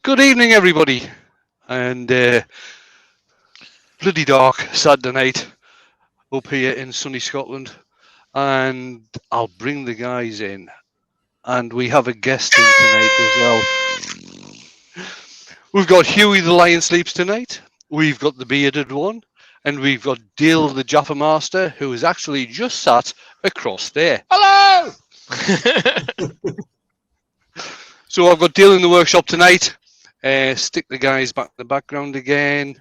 Good evening, everybody, and bloody dark Saturday night up here in sunny Scotland, and I'll bring the guys in, and we have a guest in tonight as well. We've got Huey the Lion Sleeps tonight, we've got the bearded one, and we've got Dale the Jaffa Master, who is actually just sat across there. Hello! So I've got Dale in the workshop tonight. Stick the guys back in the background again,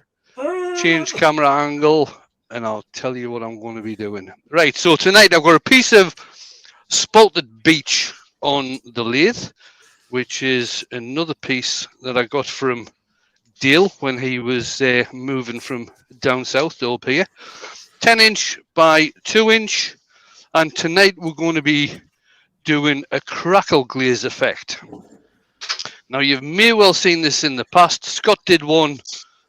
change camera angle, and I'll tell you what I'm going to be doing. Right, so tonight I've got a piece of spalted beech on the lathe, which is another piece that I got from Dale when he was moving from down south to up here. 10-inch by 2-inch, and tonight we're going to be doing a crackle glaze effect. Now, you may well seen this in the past. Scott did one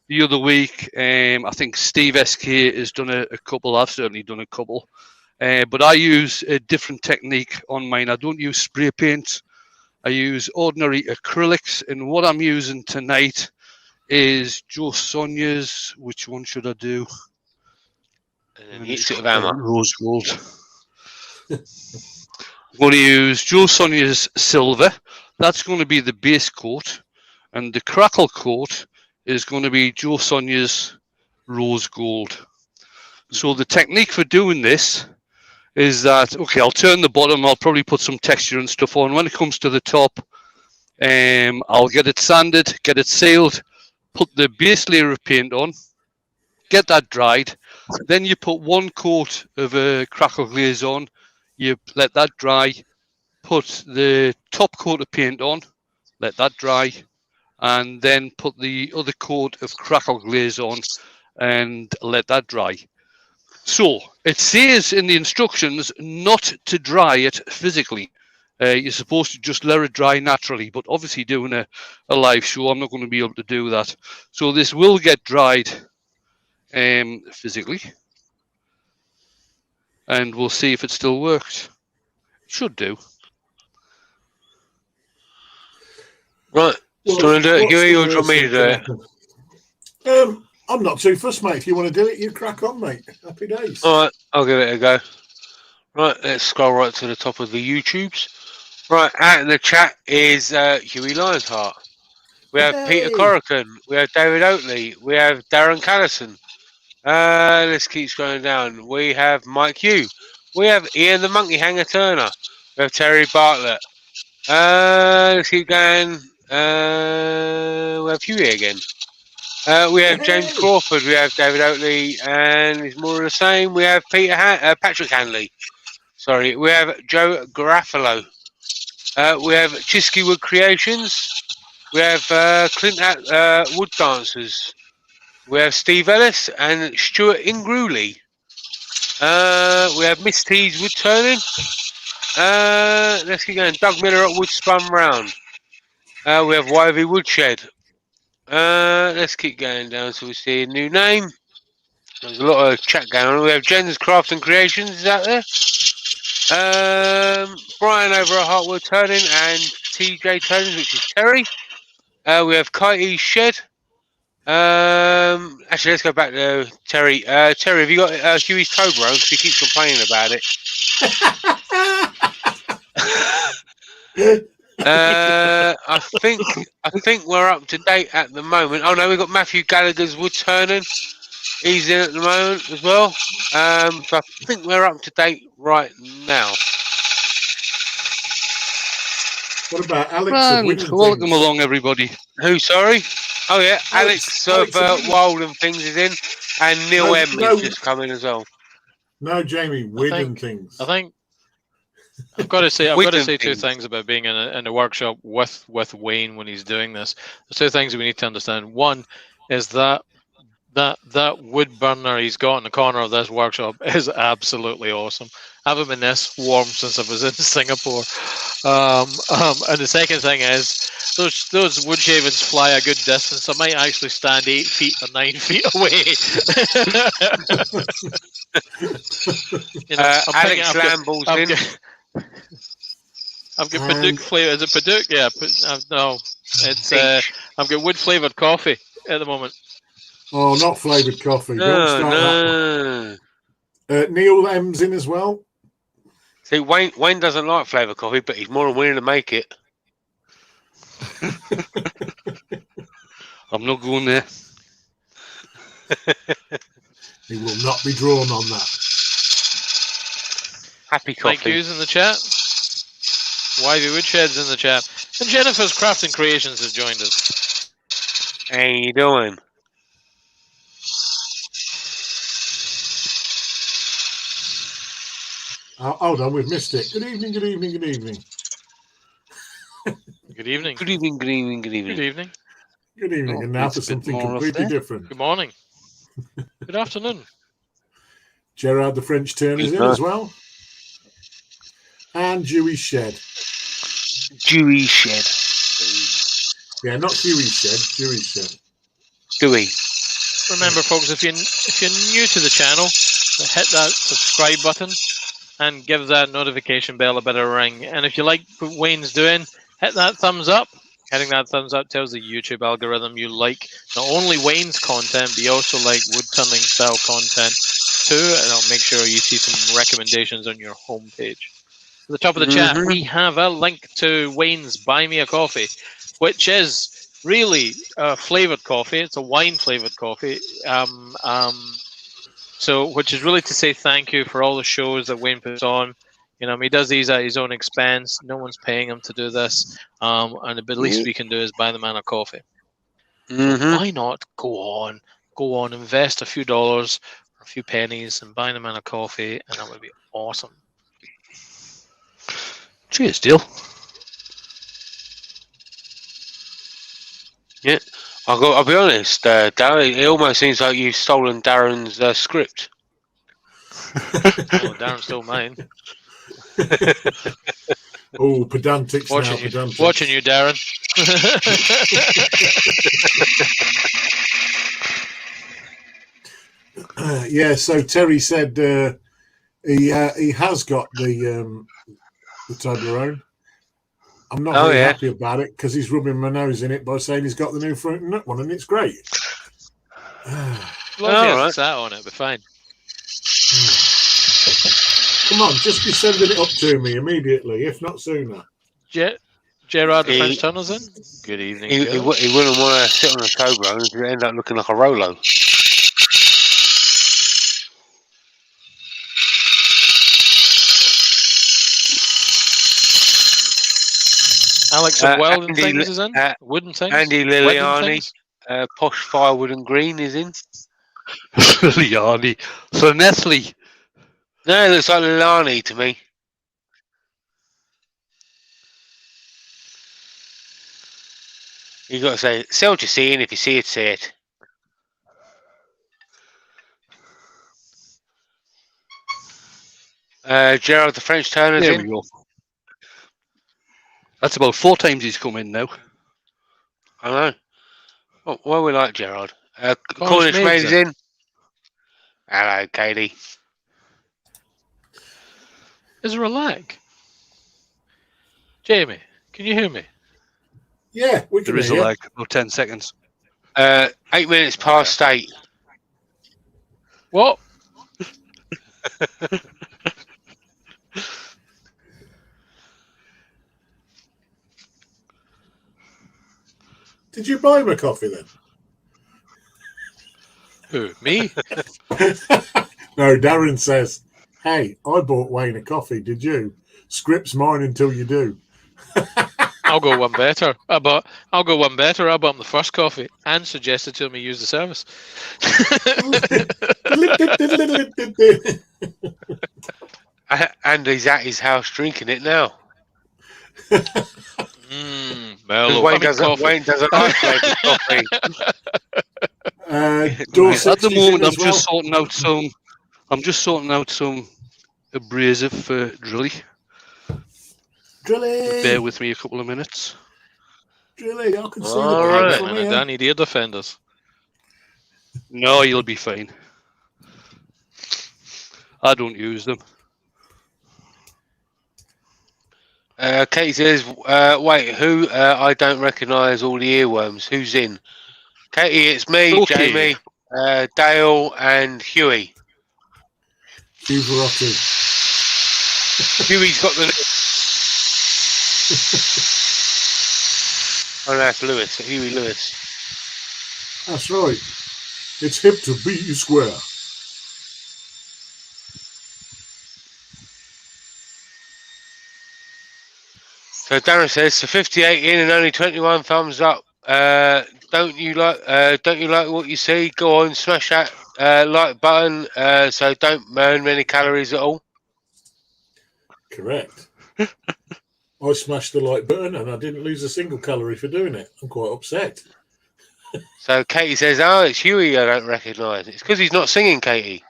the other week. I think Steve SK has done a couple. I've certainly done a couple. But I use a different technique on mine. I don't use spray paint. I use ordinary acrylics. And what I'm using tonight is Joe Sonia's. Which one should I do? And heat it of hammer. Rose gold. I'm going to use Joe Sonia's silver. That's going to be the base coat, and the crackle coat is going to be Joe Sonia's rose gold. So the technique for doing this is that, okay, I'll turn the bottom, I'll probably put some texture and stuff on. When it comes to the top, I'll get it sanded, get it sealed, put the base layer of paint on, get that dried. Then you put one coat of a crackle glaze on, you let that dry, put the top coat of paint on, let that dry, and then put the other coat of crackle glaze on and let that dry. So it says in the instructions not to dry it physically. You're supposed to just let it dry naturally, but obviously doing a live show, I'm not going to be able to do that. So this will get dried physically, and we'll see if it still works. It should do. Right. Do you want to do it, Huey, or do you want me to do it? I'm not too fussed, mate. If you want to do it, you crack on, mate. Happy days. All right, I'll give it a go. Right, let's scroll right to the top of the YouTubes. Right, out in the chat is Huey Lionheart. We have Peter Corrigan. We have David Oatley. We have Darren Callison. Let's keep scrolling down. We have Mike Hugh. We have Ian the Monkey Hanger Turner. We have Terry Bartlett. Let's keep going. We have Huey again. We have James Crawford. We have David Oatley, and it's more of the same. We have Patrick Hanley. Sorry. We have Joe Garofalo. We have Chisky Wood Creations. We have Clint at Wood Dancers. We have Steve Ellis and Stuart Ingrewley. We have Miss T's Wood Turning. Let's keep going. Doug Miller at Wood Spun Round. We have Wivey Woodshed. Let's keep going down so we see a new name. There's a lot of chat going on. We have Jen's Craft and Creations is out there. Brian over at Heartwood Turning and TJ Turning, which is Terry. We have Kitey's Shed. Actually, let's go back to Terry. Terry, have you got Huey's Cobra on? Because he keeps complaining about it. I think we're up to date at the moment. Oh no, we've got Matthew Gallagher's Wood Turning. He's in at the moment as well. So I think we're up to date right now. What about Alex? And welcome along, everybody. Who? Sorry. Oh yeah, Alex of Wild and Things is in, and Neil M is just coming as well. No, Jamie, Wid and Things. I think I've got to say two things about being in a workshop with Wayne when he's doing this. There's two things we need to understand. One is that wood burner he's got in the corner of this workshop is absolutely awesome. I haven't been this warm since I was in Singapore. And the second thing is those wood shavings fly a good distance. I might actually stand 8 feet or 9 feet away. Alex Lamball's in. I've got Paduke flavor. Is it Paduke? Yeah. No, it's. I've got wood flavored coffee at the moment. Oh, not flavoured coffee. Don't start that one. Neil M's in as well. See, Wayne doesn't like flavour coffee, but he's more than willing to make it. I'm not going there. He will not be drawn on that. Happy coffee. Mike Hughes in the chat. Wivey Woodshed's in the chat. And Jennifer's Crafting Creations has joined us. How you doing? Hold on, we've missed it. Good evening, good evening, good evening. Good evening. Good evening, good evening, good evening. Good evening. Good evening, Oh, and now it's for a bit something more off completely there. different. Good morning. Good afternoon. Gerard the French Turner's in as well. And Dewey Shed. Dewey Shed. Yeah, not Dewey Shed, Dewey Shed. Dewey. Remember, folks, if you're new to the channel, hit that subscribe button and give that notification bell a bit of a ring. And if you like what Wayne's doing, hit that thumbs up. Hitting that thumbs up tells the YouTube algorithm you like not only Wayne's content, but you also like wood turning style content too. And I'll make sure you see some recommendations on your homepage. At the top of the chat, we have a link to Wayne's Buy Me a Coffee, which is really flavored coffee. It's a wine flavored coffee. So, which is really to say thank you for all the shows that Wayne puts on. You know, he does these at his own expense. No one's paying him to do this. And the least we can do is buy the man a coffee. So why not go on, invest a few dollars or a few pennies and buy the man a coffee, and that would be awesome. Cheers, Dale. Yeah, I'll be honest, Darren. It almost seems like you've stolen Darren's script. Oh, Darren stole mine. Oh, pedantics now, Watching pedantics. Watching you, Darren. Yeah, so Terry said he has got the Toblerone. I'm not very happy about it because he's rubbing my nose in it by saying he's got the new fruit and nut one, and it's great. As long as he hasn't sat on it, we're fine. Come on, just be sending it up to me immediately, if not sooner. Gerard the French Tunnels in? Good evening. He wouldn't want to sit on a Toblerone and end up looking like a Rolo. Alex of Weldon Things is in? Wooden Things? Andy Liliani, Posh Firewood and Green is in. Liliani. So Nestle. No, it looks like Lilani to me. You got to say, sell what you see, and if you see it, say it. Gerald the French Turner's There in. we go. That's about 4 times he's come in now. I know. Oh, well, we like Gerald. Cornish Maid's in. Hello, Katie. Is there a lag? Jamie, can you hear me? Yeah, we can There is hear a you. lag, about 10 seconds. 8 minutes past 8. What? Did you buy him a coffee then? Who? Me? No, Darren says, hey, I bought Wayne a coffee, did you? Script's mine until you do. I'll go one better. I bought him the first coffee and suggested to him he use the service. And he's at his house drinking it now. Mellow. Wayne doesn't like flavoured coffee. At the moment, I'm just sorting out some abrasive for Drilly. Drilly! Bear with me a couple of minutes. Drilly, I can see All the right. from And here. Danny Deer defenders. No, you'll be fine. I don't use them. Katie says, wait, who? I don't recognise all the earworms. Who's in? Katie, it's me, Okay. Jamie, Dale, and Huey. Hugh Verotti. Huey's got the. Oh, no, that's Lewis. Huey Lewis. That's right. It's hip to be square. So Darren says, so 58 in and only 21 thumbs up. Don't you like what you see? Go on, smash that like button. So don't burn many calories at all. Correct. I smashed the like button and I didn't lose a single calorie for doing it. I'm quite upset. So Katie says, oh, it's Huey I don't recognise. It's because he's not singing, Katie.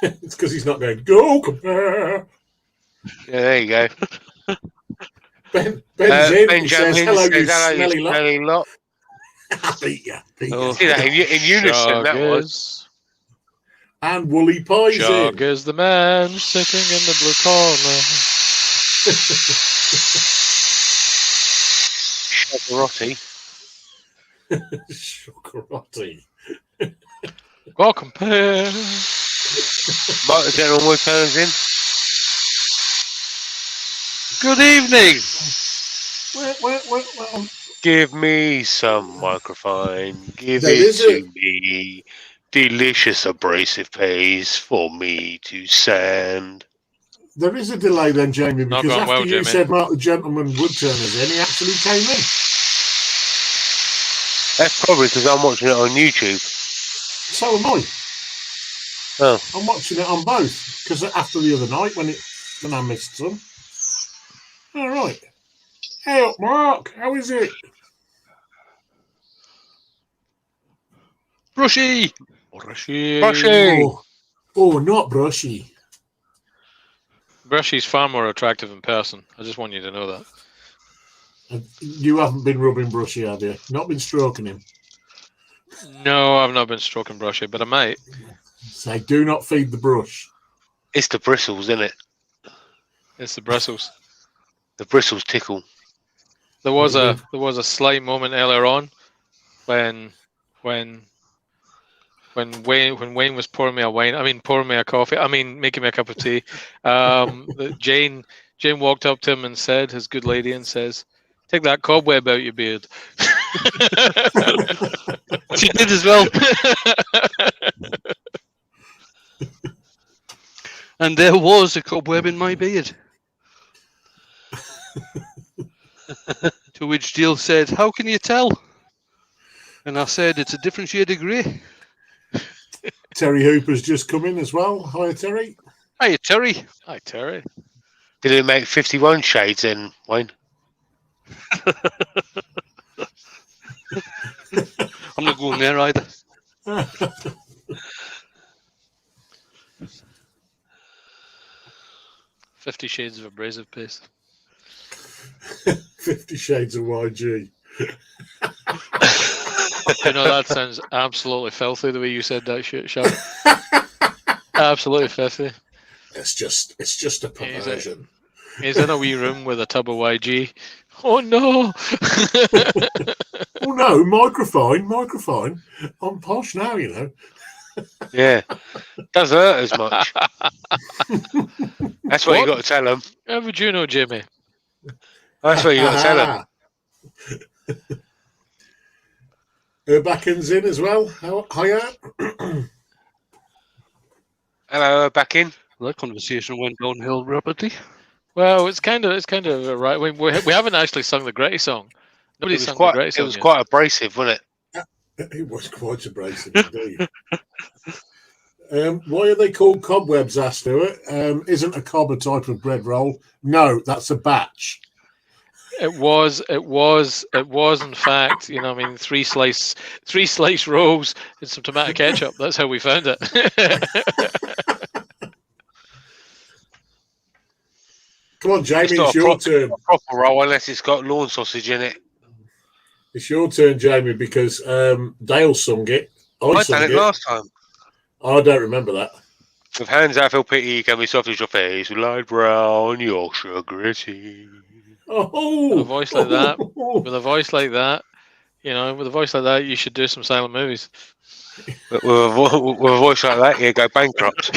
It's because he's not going, go compare. Yeah, there you go. Ben's in. Ben He says, Jamin hello, you says, hello, smelly lot. smelly lot. I beat you. Oh. See that in unison, that was. And Woolly Pie's Jog in. is the man sitting in the blue corner. Shogorotti. Shogorotti. Go compare. Mike the General Woodturn's in. Good evening. Well. Give me some microphone. Give There it is to me. Delicious abrasive paste for me to sand. There is a delay then, Jamie, Not because gone after well, you Jamie. said Mark the Gentleman Woodturner's in, he actually came in. That's probably because I'm watching it on YouTube. So am I. Oh. I'm watching it on both, because after the other night when I missed some. All right. Hey up, Mark. How is it? Brushy. Brushy. Oh, not brushy. Brushy's far more attractive in person. I just want you to know that. You haven't been rubbing Brushy, have you? Not been stroking him? No, I've not been stroking Brushy, but I might. Say, do not feed the brush. It's the bristles, isn't it? It's the bristles. The bristles tickle. There was a slight moment earlier on when Wayne was pouring me a coffee. Making me a cup of tea. Jane walked up to him and said, his good lady, and says, "Take that cobweb out your beard." She did as well. And there was a cobweb in my beard. To which Jill said, "How can you tell?" And I said, "It's a different shade of grey." Terry Hooper's just come in as well. Hi, Terry. Hi, Terry. Hi, Terry. Did it make 51 shades then, Wayne? I'm not going there either. 50 Shades of Abrasive Paste. 50 Shades of YG. You know, that sounds absolutely filthy the way you said that shit, Sean. Absolutely filthy. It's just a perversion. He's in a wee room with a tub of YG. Oh no! Oh no, microphone. I'm posh now, you know. Yeah. Doesn't hurt as much. That's what you got to tell them. How would you know, Jimmy? That's what you got to tell them. Urbacken's in as well. Hiya. Hello, back in. That conversation went downhill rapidly. Well, it's kind of right. We haven't actually sung the Gritty song. Nobody sung the Gritty song. It was quite abrasive, wasn't it? It was quite abrasive indeed. Why are they called cobwebs, asked Stuart? Isn't a cob a type of bread roll? No, that's a batch. It was in fact, you know, I mean, three slice rolls and some tomato ketchup. That's how we found it. Come on, Jamie, it's your turn. A proper roll unless it's got lawn sausage in it. It's your turn, Jamie, because Dale sung it. I done it last time. I don't remember that. With hands I feel pity, can be soft as your face, with light brown, Yorkshire gritty. Oh, With a voice like that, with a voice like that, with a voice like that, you should do some silent movies. With a voice like that, you go bankrupt.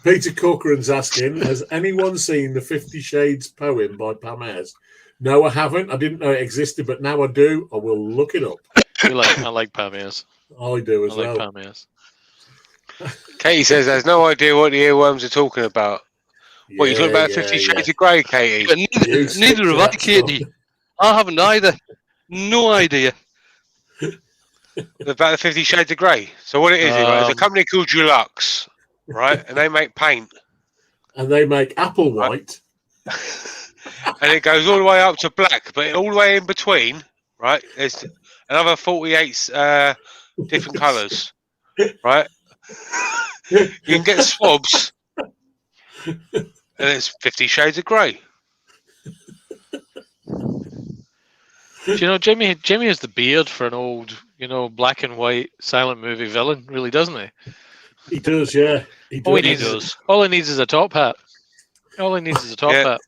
Peter Corcoran's asking, has anyone seen the 50 Shades poem by Pam Ayres? No, I haven't. I didn't know it existed, but now I do. I will look it up. I like Pam Ayres. I do as I like well. Pam Ayres. Katie says has no idea what the earworms are talking about. What, you talking about 50 Shades of Grey, Katie? But neither have I, Katie. I haven't either. No idea. About the 50 Shades of Grey. So what it is, right, it's a company called Dulux, right? And they make paint. And they make apple white. And it goes all the way up to black, but all the way in between, right, there's another 48 different colours, right? You can get swabs, and it's 50 Shades of Grey. Jamie has the beard for an old, black and white silent movie villain, really, doesn't he? He does, yeah. All he needs is a top hat. All he needs is a top hat.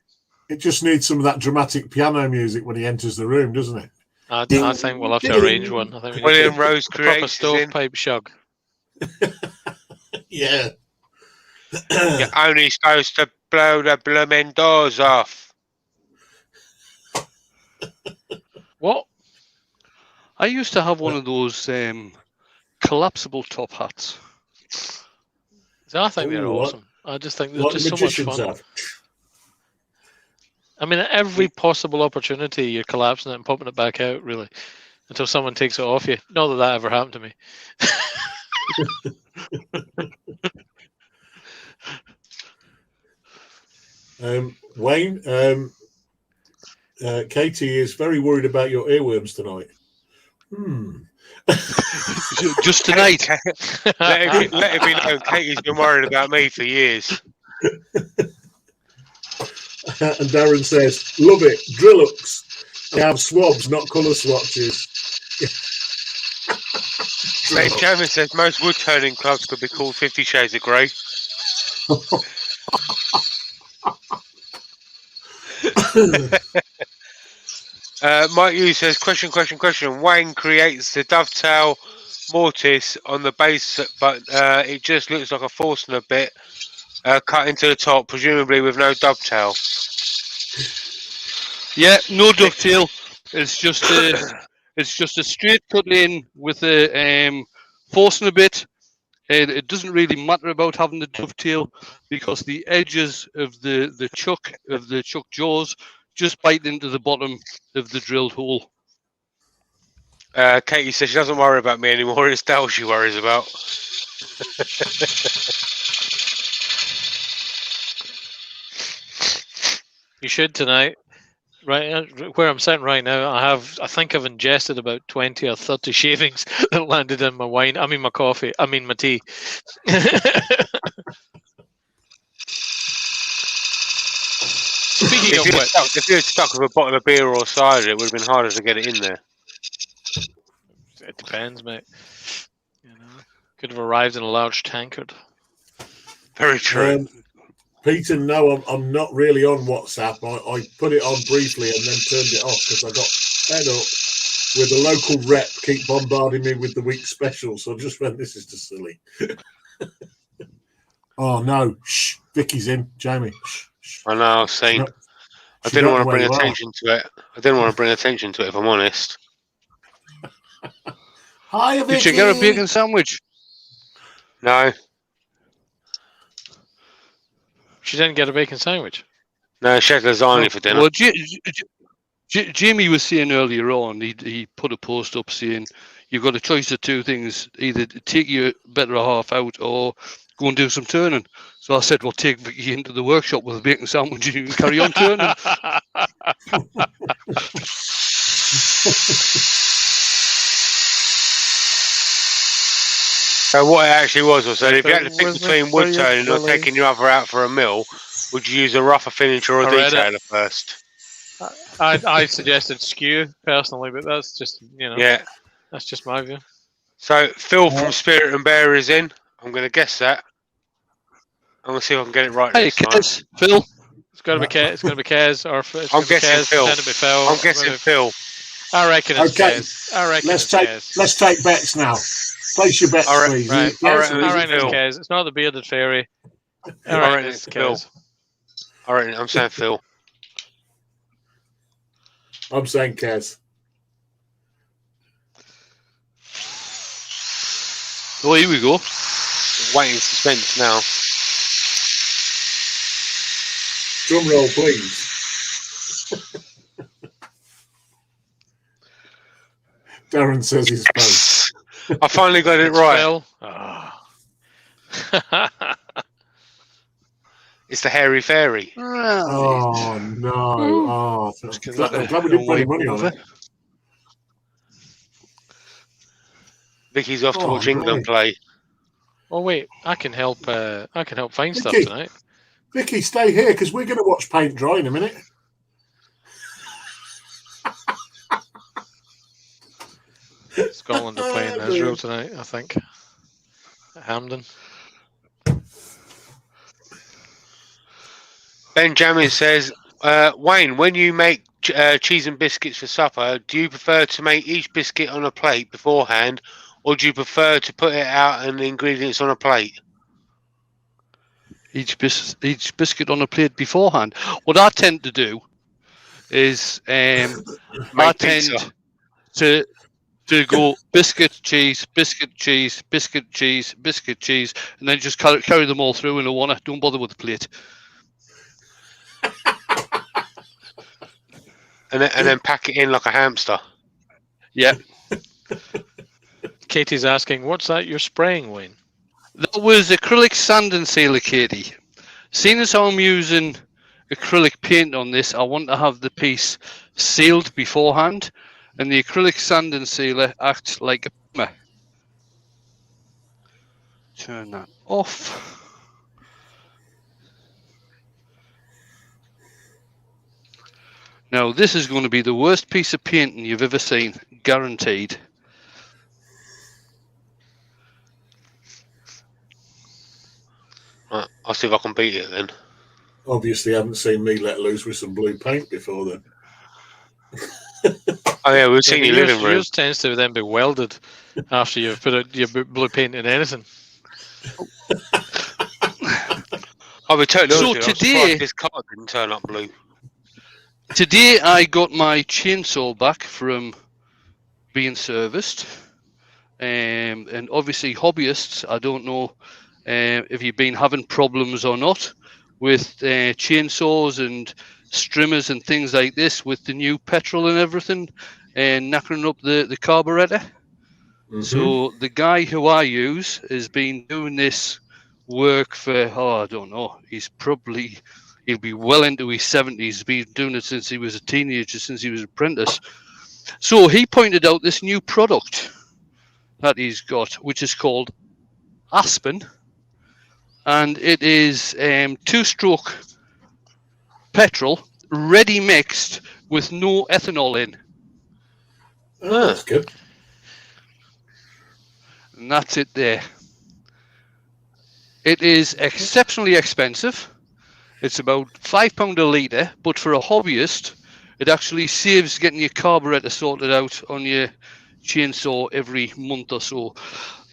It just needs some of that dramatic piano music when he enters the room, doesn't it? I think we'll have to arrange one. I think we William Rose proper creates stovepipe shug. Yeah. You're only supposed to blow the blooming doors off. What? I used to have one of those collapsible top hats. I think they're awesome. I just think they're Like just the so much magicians fun. have. I mean, at every possible opportunity, you're collapsing it and popping it back out, really, until someone takes it off you. Not that ever happened to me. Wayne, Katie is very worried about your earworms tonight. Just tonight. Let it be known, Katie's been worried about me for years. And Darren says, love it, Drillux. They have swabs, not colour swatches. Dave Chairman says most wood turning clubs could be called 50 Shades of Grey. Mike Hughes says, question. Wayne creates the dovetail mortise on the base, but it just looks like a Forstner bit cut into the top, presumably with no dovetail. Yeah, no dovetail. It's just a straight cut in with a Forstner bit. It doesn't really matter about having the dovetail because the edges of the chuck jaws just bite into the bottom of the drilled hole. Katie says she doesn't worry about me anymore. It's Dale she worries about. You should tonight. Right where I'm sitting right now, I think I've ingested about 20 or 30 shavings that landed in my wine. I mean my coffee. I mean my tea. Speaking of which, if you had stuck with a bottle of beer or cider, it would have been harder to get it in there. It depends, mate. Could have arrived in a large tankard. Very true. Peter, no, I'm not really on WhatsApp. I put it on briefly and then turned it off because I got fed up with the local rep keep bombarding me with the week special. So I just went, this is just silly. Oh, no. Shh. Vicky's in. Jamie. Shh. I know, I've seen. I didn't want to bring attention to it. I didn't want to bring attention to it, if I'm honest. Hi, Vicky. Did you get a bacon sandwich? No. She didn't get a bacon sandwich. No, she had lasagna for dinner. Well, Jamie was saying earlier on, he put a post up saying you've got a choice of two things: either take your better half out or go and do some turning. So I said, well, take Vicky into the workshop with a bacon sandwich and you can carry on turning. So what it actually was that if you had to pick between wood turning or taking your other out for a meal, would you use a rougher finisher or a detailer first? I suggested skew personally, but that's just Yeah. That's just my view. So Phil from Spirit and Bear is in. I'm going to guess that. I'm going to see if I can get it right Hey, this time. Kez, Phil. It's got to be Kez. It's going to be Kez, or it's I'm going to be guessing Kez. Phil. Pretend to be Phil. I'm guessing Phil. I reckon it's Okay. Kez. I reckon Let's it's take Kez. let's take bets now. Place your bets, All right, please. right. Yes, All or right, is I it reckon it's Phil. Kez. It's not the bearded fairy. I reckon reckon it's it's Phil. Kez. All right, I'm saying Phil. I'm saying Kez. Oh, here we go. Waiting suspense now. Drum roll, please. Darren says he's both. I finally got it It's right. Phil. Oh. It's the hairy fairy. Right. Oh no! Oh, I'm Just give glad, that I'm glad we didn't put any money on over. it. Vicky's off to Oh, watch England play. Oh wait, I can help find stuff Vicky. tonight. Vicky, stay here because we're going to watch paint dry in a minute. Scotland are playing Israel tonight, I think. At Hampden. Benjamin says, Wayne, when you make cheese and biscuits for supper, do you prefer to make each biscuit on a plate beforehand, or do you prefer to put it out and the ingredients on a plate? Each biscuit on a plate beforehand. What I tend to do is I tend to go biscuit, cheese, biscuit, cheese, biscuit, cheese, biscuit, cheese, and then just carry them all through in a one. Don't bother with the plate. And then pack it in like a hamster. Yeah. Katie's asking, what's that you're spraying, Wayne? That was acrylic sand and sealer, Katie. Seeing as how I'm using acrylic paint on this, I want to have the piece sealed beforehand, and the acrylic sand and sealer acts like a primer. Turn that off. Now, this is going to be the worst piece of painting you've ever seen, guaranteed. Right, I'll see if I can beat it then. Obviously, haven't seen me let loose with some blue paint before then. Oh yeah, we've seen your living room. Yours tends to then be welded after you've put your blue paint in anything. I'll be totally honest with you, I'm today, surprised this car didn't turn up blue. Today I got my chainsaw back from being serviced, and obviously hobbyists, I don't know if you've been having problems or not with chainsaws and strimmers and things like this with the new petrol and everything and knackering up the carburetor. Mm-hmm. So the guy who I use has been doing this work for, I don't know, he'll be well into his 70s. He's been doing it since he was a teenager, since he was an apprentice. So he pointed out this new product that he's got, which is called Aspen. And it is 2-stroke petrol, ready mixed with no ethanol in. Oh, that's good. And that's it there. It is exceptionally expensive. It's about £5 a litre, but for a hobbyist, it actually saves getting your carburetor sorted out on your chainsaw every month or so.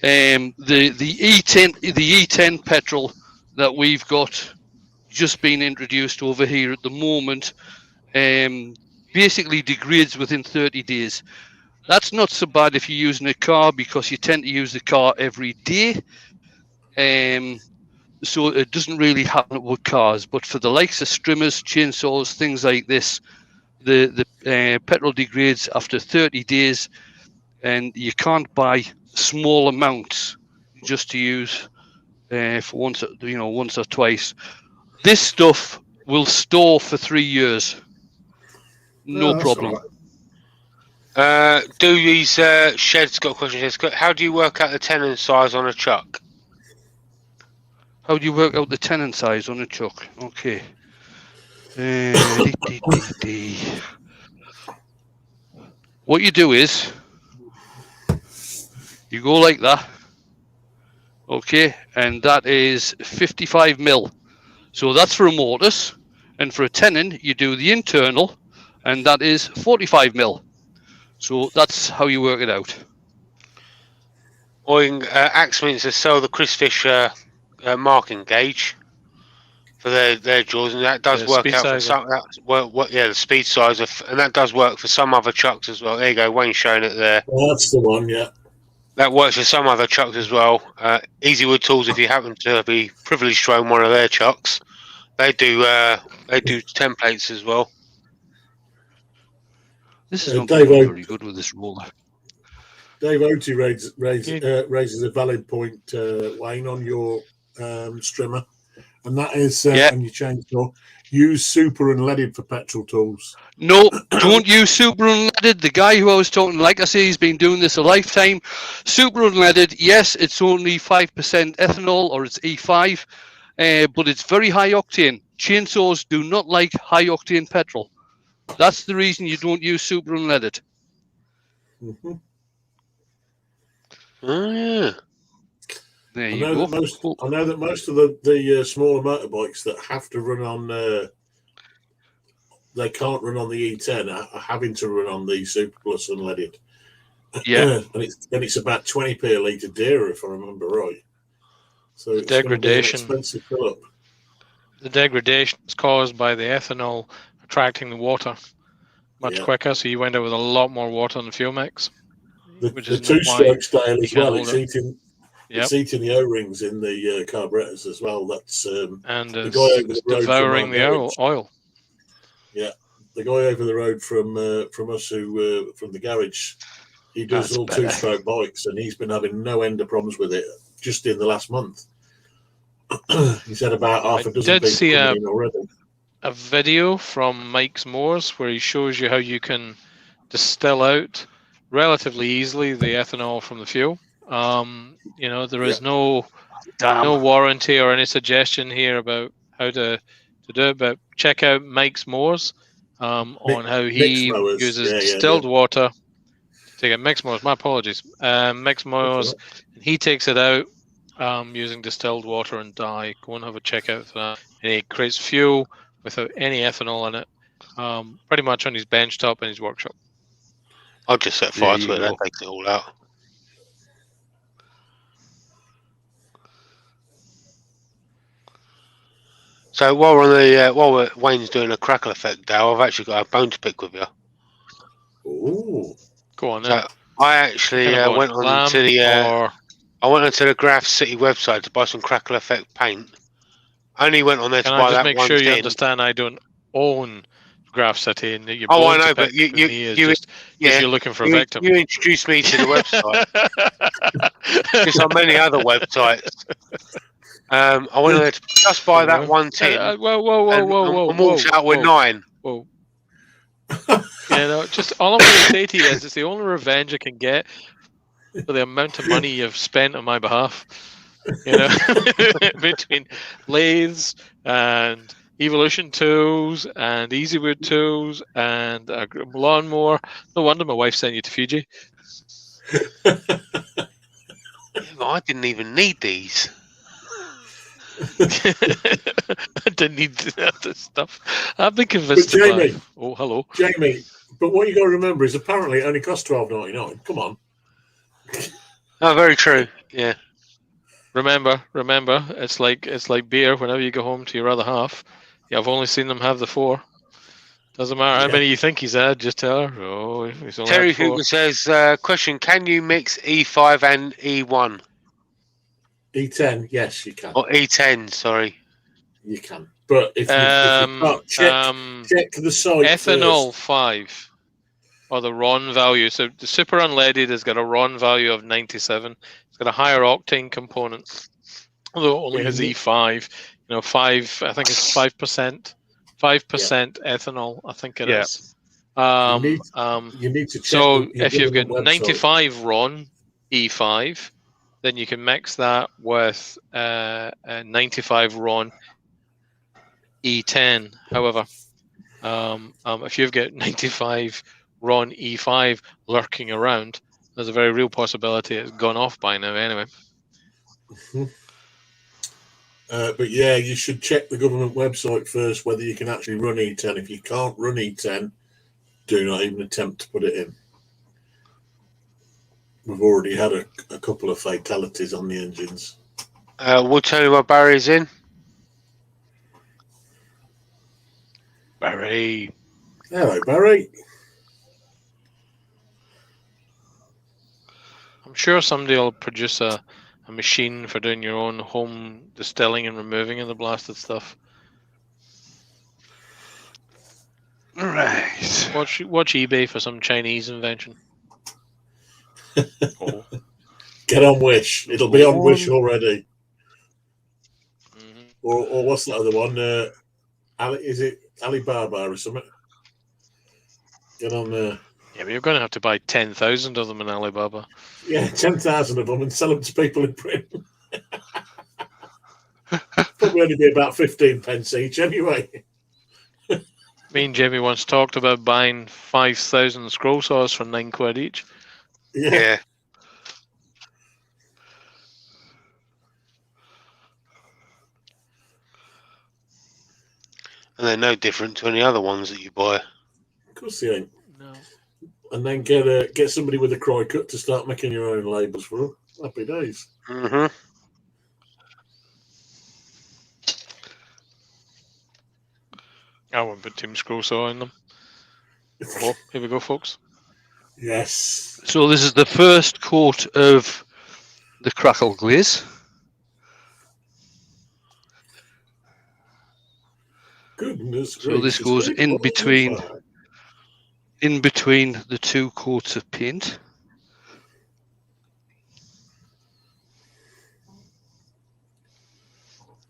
The E10 petrol that we've got just been introduced over here at the moment basically degrades within 30 days. That's not so bad if you're using a car because you tend to use the car every day. So it doesn't really happen with cars, but for the likes of strimmers, chainsaws, things like this, the petrol degrades after 30 days, and you can't buy small amounts just to use for once or twice. This stuff will store for 3 years, no problem. Right. Do these sheds got a question? How do you work out the tenon size on a chuck? How do you work out the tenon size on a chuck? Okay. What you do is You go like that. Okay, and that is 55 mil. So that's for a mortise, and for a tenon, you do the internal, and that is 45 mil. So that's how you work it out. Or you can, Axminster to sell the Chris Fisher marking gauge for their jaws, and that does work out for some. The speed size and that does work for some other chucks as well. There you go, Wayne's showing it there. Well, that's the one, yeah. That works for some other chucks as well. Easywood Tools, if you happen to be privileged to own one of their chucks, they do templates as well. This is not going very good with this roller. Dave Oaty raises a valid point, Wayne, on your strimmer, and that is on your chainsaw. Use super unleaded for petrol tools. No, don't use super unleaded. The guy who I was talking, like I say, he's been doing this a lifetime. Super unleaded, yes, it's only 5% ethanol, or it's E5, but it's very high octane. Chainsaws do not like high octane petrol. That's the reason you don't use super unleaded. Mm-hmm. Oh yeah. I know that most of the smaller motorbikes that have to run on, they can't run on the E10, are having to run on the Super Plus unleaded. Yeah, and it's about 20p a litre dearer, if I remember right. So the it's degradation, expensive fill up. The degradation is caused by the ethanol attracting the water much quicker, so you end up with a lot more water in the fuel mix. The two-stroke style as well. It's eating the O-rings in the carburetors as well. That's and the guy over the road devouring the oil. Yeah, the guy over the road from us who from the garage. He does all two-stroke bikes, and he's been having no end of problems with it just in the last month. He's had about half a dozen people coming in already. A video from Mike's Moors where he shows you how you can distill out relatively easily the ethanol from the fuel. There is no warranty or any suggestion here about how to do it, but check out Mike's Moors on how he uses distilled water to take it. Mixed Moors, my apologies. Mixed Moors, and he takes it out using distilled water and dye. Go and have a check out for that. And he creates fuel without any ethanol in it, pretty much on his bench top in his workshop. I'll just set fire to it, that takes it all out. So while Wayne's doing a crackle effect, Dale, I've actually got a bone to pick with you. Ooh, go on. Then. So I actually went onto the Graph City website to buy some crackle effect paint. I only went on there to buy that one. Just make sure you understand I don't own Graph City, and that you're I know, but you're looking for a victim. You introduced me to the website. Just on many other websites. I went there to just buy that one tin. Whoa! And walked out with 9. Whoa. Just all I'm going to say to you is it's the only revenge I can get for the amount of money you've spent on my behalf. Between lathes and Evolution tools and Easywood tools and a lawnmower. No wonder my wife sent you to Fiji. I didn't even need these. I didn't need this stuff. I've been convinced. But Jamie, oh, hello, Jamie. But what you got to remember is apparently it only costs $12.99. Come on. Oh, very true. Yeah. Remember, it's like beer. Whenever you go home to your other half, I've only seen them have the 4. Doesn't matter how many you think he's had. Just tell her. Oh, he's only Terry had 4. Hooker says, question: can you mix E5 and E1? E10, yes, you can. Or E10, sorry. You can. But if you can't, check the site ethanol first. 5 or the RON value. So the super unleaded has got a RON value of 97. It's got a higher octane component, although it only has E5. 5. I think it's 5%. 5% ethanol. I think it is. You need to check. So if you've got 95 RON E5, then you can mix that with 95 RON E10. However, if you've got 95 RON E5 lurking around, there's a very real possibility it's gone off by now anyway. But yeah, you should check the government website first whether you can actually run E10. If you can't run E10, do not even attempt to put it in. We've already had a couple of fatalities on the engines. We'll tell you what Barry's in. Barry. Hello, Barry. I'm sure somebody will produce a machine for doing your own home distilling and removing of the blasted stuff. Right. Watch eBay for some Chinese invention. Oh. Get on Wish. It'll be on Wish already. Mm-hmm. Or what's the other one? Is it Alibaba or something? Get on there. Yeah, but you're going to have to buy 10,000 of them in Alibaba. Yeah, 10,000 of them and sell them to people in Britain. Probably only be about 15 pence each anyway. Me and Jamie once talked about buying 5,000 scroll saws for £9 each. Yeah. And they're no different to any other ones that you buy. Of course they ain't. No. And then get somebody with a cry cut to start making your own labels for them. Happy days. Mm-hmm. I won't put Team Scroll Saw in them. Oh, here we go, folks. Yes. So this is the first coat of the Crackle Glaze. Goodness So this goes in between the two coats of paint.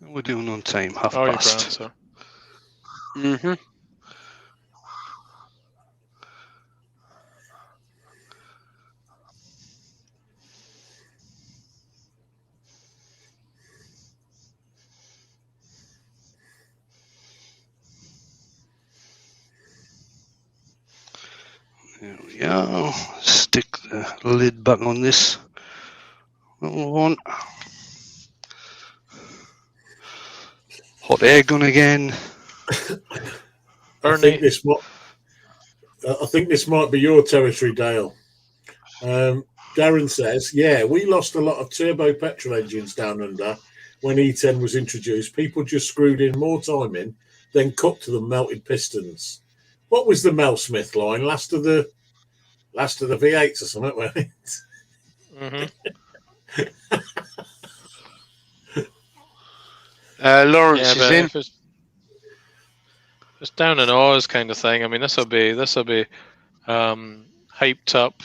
We're doing on time, half Oh, you're past. grand, sir. Mm-hmm. There we go. Stick the lid back on this little one. Hot air gun again. I think this might be your territory, Dale. Darren says, yeah, we lost a lot of turbo petrol engines down under when E10 was introduced. People just screwed in more time in, then cut to the melted pistons. What was the Mel Smith line? Last of the V8s or something, wasn't it? Mm-hmm. Lawrence is in. If it's down in Oz kind of thing. I mean, this will be hyped up.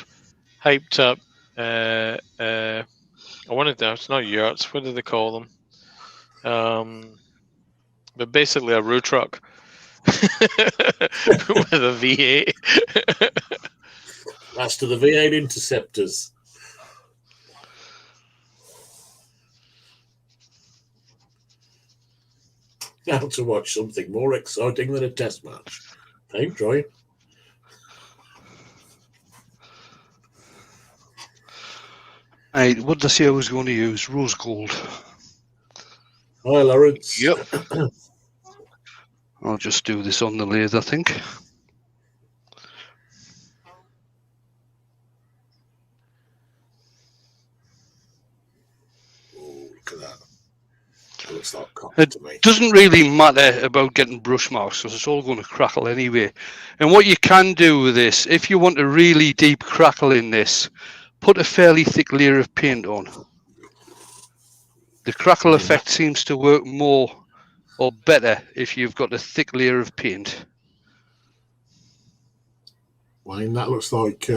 I wanted to. It's not yurts. What do they call them? But basically a road truck with a V8. Last of the V8 Interceptors. Now to watch something more exciting than a test match. Paint drying. Right, what did I say I was going to use? Rose gold. Hi, Lawrence. Yep. I'll just do this on the lathe, I think. Oh, look at that. That looks like copper It to me. doesn't really matter about getting brush marks because it's all going to crackle anyway. And what you can do with this, if you want a really deep crackle in this, put a fairly thick layer of paint on. The crackle effect seems to work more or better if you've got a thick layer of paint. Wayne, that looks like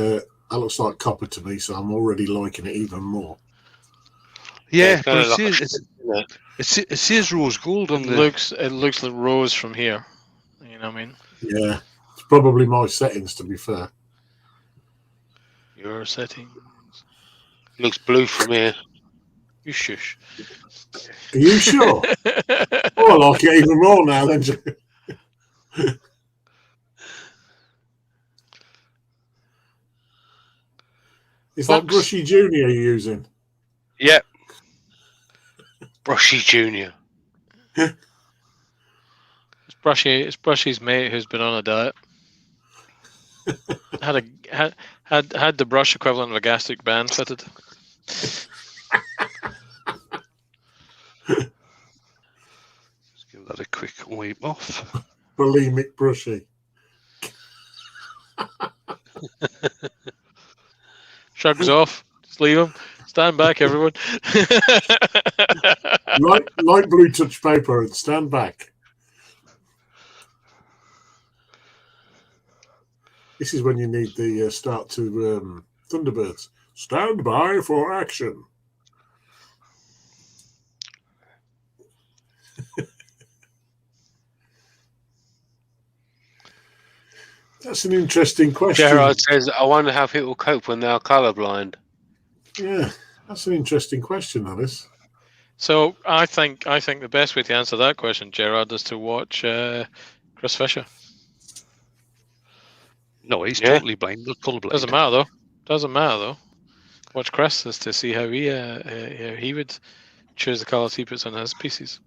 copper to me, so I'm already liking it even more. Yeah, kinda but like it says rose gold on It the. looks like rose from here. You know what I mean? Yeah, it's probably my settings, to be fair. Your settings. Looks blue from here. You shush. Are you sure? Oh, I like it even more now then. Is Fox. that Brushy Junior you're using? Yep. Brushy Junior. It's Brushy's mate who's been on a diet. had the brush equivalent of a gastric band fitted. Just give that a quick wipe off. Bulimic Brushy. Shrugs off. Just leave him. Stand back, everyone. light blue touch paper and stand back. This is when you need the start to Thunderbirds. Stand by for action. That's an interesting question. Gerard says, I wonder how people cope when they are colourblind. Yeah, that's an interesting question, that is. So I think the best way to answer that question, Gerard, is to watch Chris Fisher. No, he's totally blind. Colourblind. Doesn't matter though. Watch Chris is to see how he would choose the colours he puts on his pieces.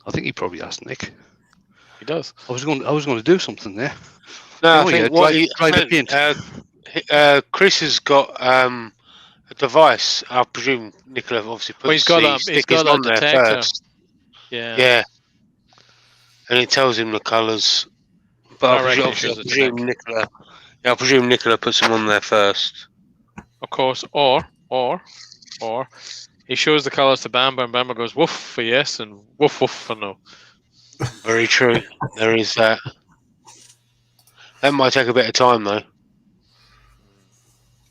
I think he probably asked Nick. He does. I was going to do something there. No, Oh, I think yeah, what dry the paint. Chris has got a device. I presume Nicola obviously puts He's got the stickers a on there detector. first. Yeah. And it tells him the colours. But I presume Nicola puts them on there first. Of course, or he shows the colours to Bamber, and Bamber goes woof for yes and woof woof for no. Very true. There is that. That might take a bit of time though.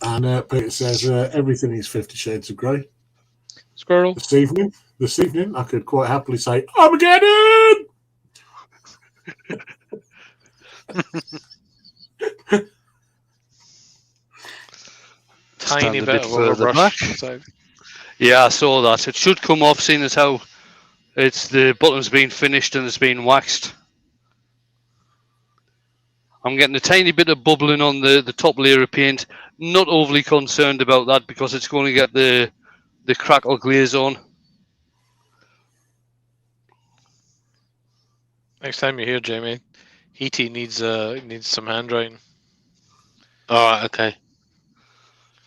And Peter says everything is 50 Shades of Grey. Squirrel. This evening, I could quite happily say Armageddon. Tiny Stand a bit bit of further overbrush. back. So, Yeah, I saw that. It should come off, seeing as how the bottom's been finished and it's been waxed. I'm getting a tiny bit of bubbling on the top layer of paint. Not overly concerned about that because it's going to get the crackle glaze on. next time you're here, Jamie, Heaty needs some handwriting. Alright, okay.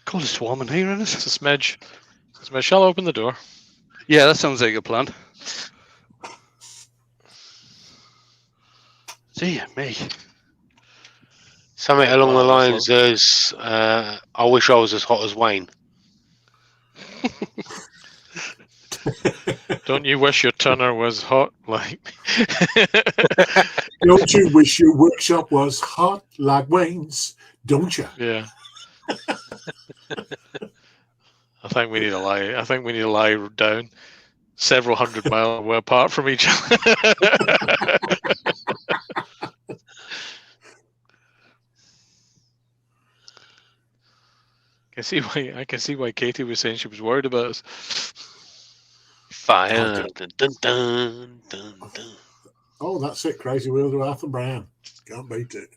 God, it's warm in here, isn't it? It's a smidge. Shall I open the door? Yeah, that sounds like a plan. Dear me. Something along the lines as I wish I was as hot as Wayne. Don't you wish your Turner was hot like Don't you wish your workshop was hot like Wayne's? Don't you? Yeah. I think we need to lie down several hundred miles away apart from each other. I can see why Katie was saying she was worried about us. Fire. Dun, dun, dun, dun, dun. Oh, that's it. Crazy Wheel to Arthur Brown. Can't beat it.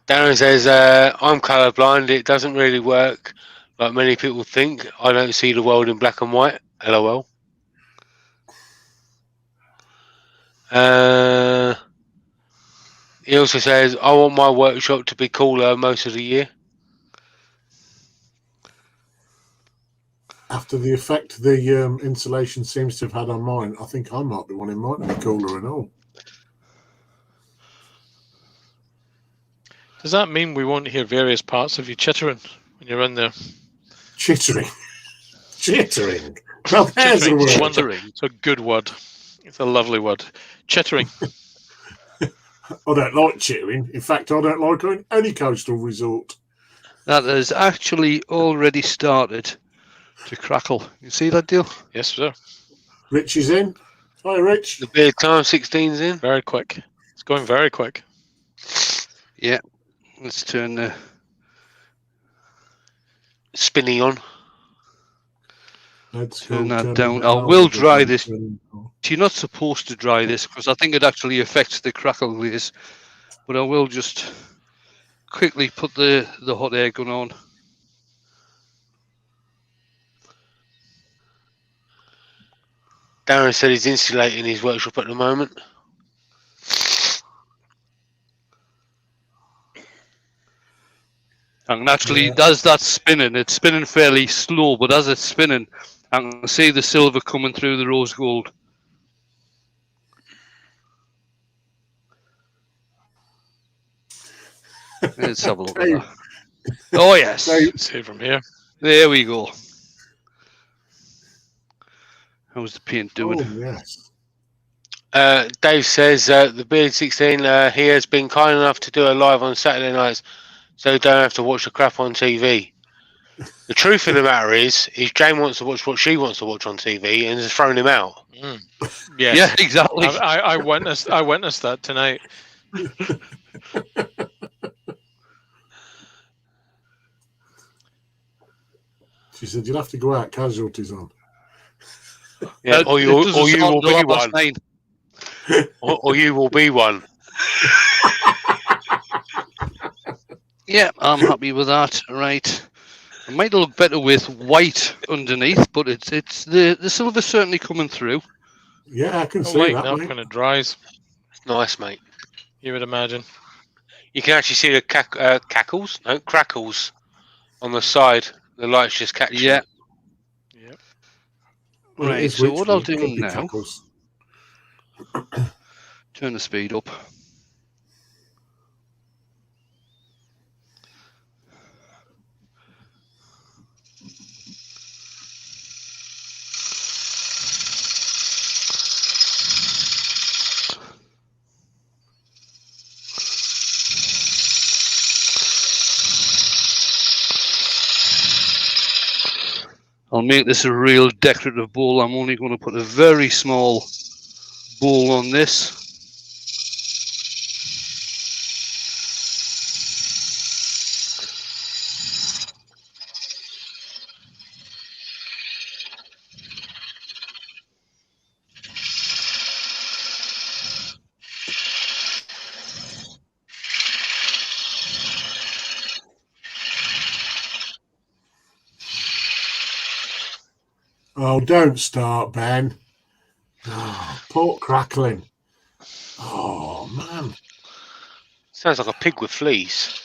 Darren says, I'm colourblind. It doesn't really work like many people think. I don't see the world in black and white. LOL. He also says, I want my workshop to be cooler most of the year. After the effect the insulation seems to have had on mine, I think I might be wanting mine to be cooler and all. Does that mean we won't hear various parts of you chittering when you're in there? Chittering. Chittering. Well, there's a word. Chittering. It's a good word. It's a lovely word. Chittering. I don't like chittering. In fact, I don't like going any coastal resort. That has actually already started to crackle. You see that deal? Yes, sir. Rich is in. Hi, Rich. The big time 16's in. Very quick. It's going very quick. Yeah. Let's turn the Spinning on. turn that down. I will dry this. You're not supposed to dry this because I think it actually affects the crackle glaze. But I will just quickly put the hot air gun on. Darren said he's insulating his workshop at the moment. And actually, as that's spinning, it's spinning fairly slow, but as it's spinning, I can see the silver coming through the rose gold. Let's have a look at that. Oh, yes. See from here. There we go. How's the paint doing? Oh, yes. Dave says the Beard 16 he has been kind enough to do a live on Saturday nights, so you don't have to watch the crap on TV. The truth of the matter is Jane wants to watch what she wants to watch on TV and has thrown him out. Mm. Yes. Yeah, exactly. I witnessed that tonight. She said, you'll have to go out, casualties on. Yeah, or you will be one. Or you will be one. Yeah, I'm happy with that. Right. It might look better with white underneath, but it's the silver certainly coming through. Yeah, I can see lighten that. up Mate. when it dries. It's nice, mate. You would imagine. You can actually see the crackles on the side. The light's just catching. Yeah. Yep. Well, it Right. is So what I'll Witchfield, do could be now? Tackles. Turn the speed up. I'll make this a real decorative bowl. I'm only going to put a very small bowl on this. Oh, don't start, Ben. Oh, pork crackling. Oh, man. Sounds like a pig with fleas.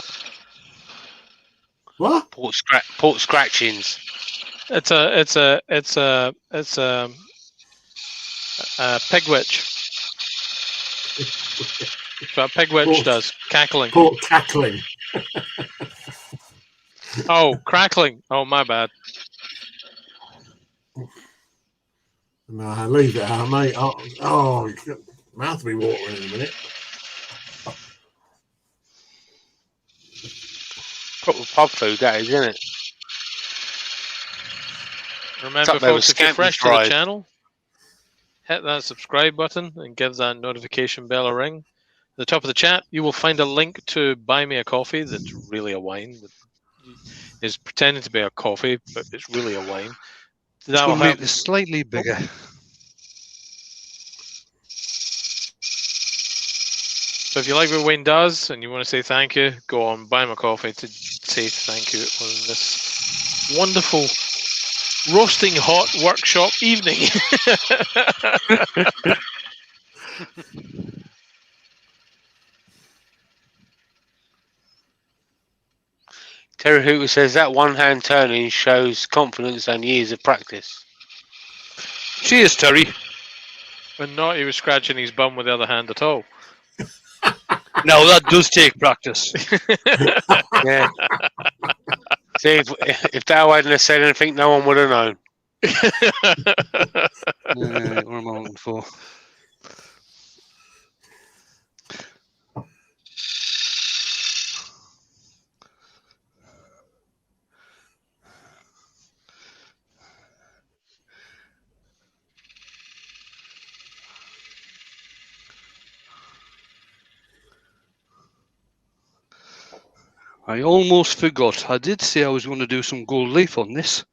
What? Port scratchings. It's a pig witch. That's what a pig witch does. Cackling. Pork cackling. Oh, crackling. Oh, my bad. No, leave it out, mate. Oh, your mouth will be watering in a minute. Proper pub food, that is, isn't it? Remember, up there folks, with if you're scampi fresh to the fries. channel, hit that subscribe button and give that notification bell a ring. At the top of the chat, you will find a link to buy me a coffee that's really a wine. It's pretending to be a coffee, but it's really a wine. That will make this slightly bigger. So if you like what Wayne does and you want to say thank you, go on, buy him a coffee to say thank you on this wonderful roasting hot workshop evening. Terry Hoover says that one-hand turning shows confidence and years of practice. Cheers, Terry. And not he was scratching his bum with the other hand at all. No, that does take practice. Yeah. See, if Dow hadn't have said anything, no one would have known. What am I looking for? I almost forgot. I did say I was going to do some gold leaf on this.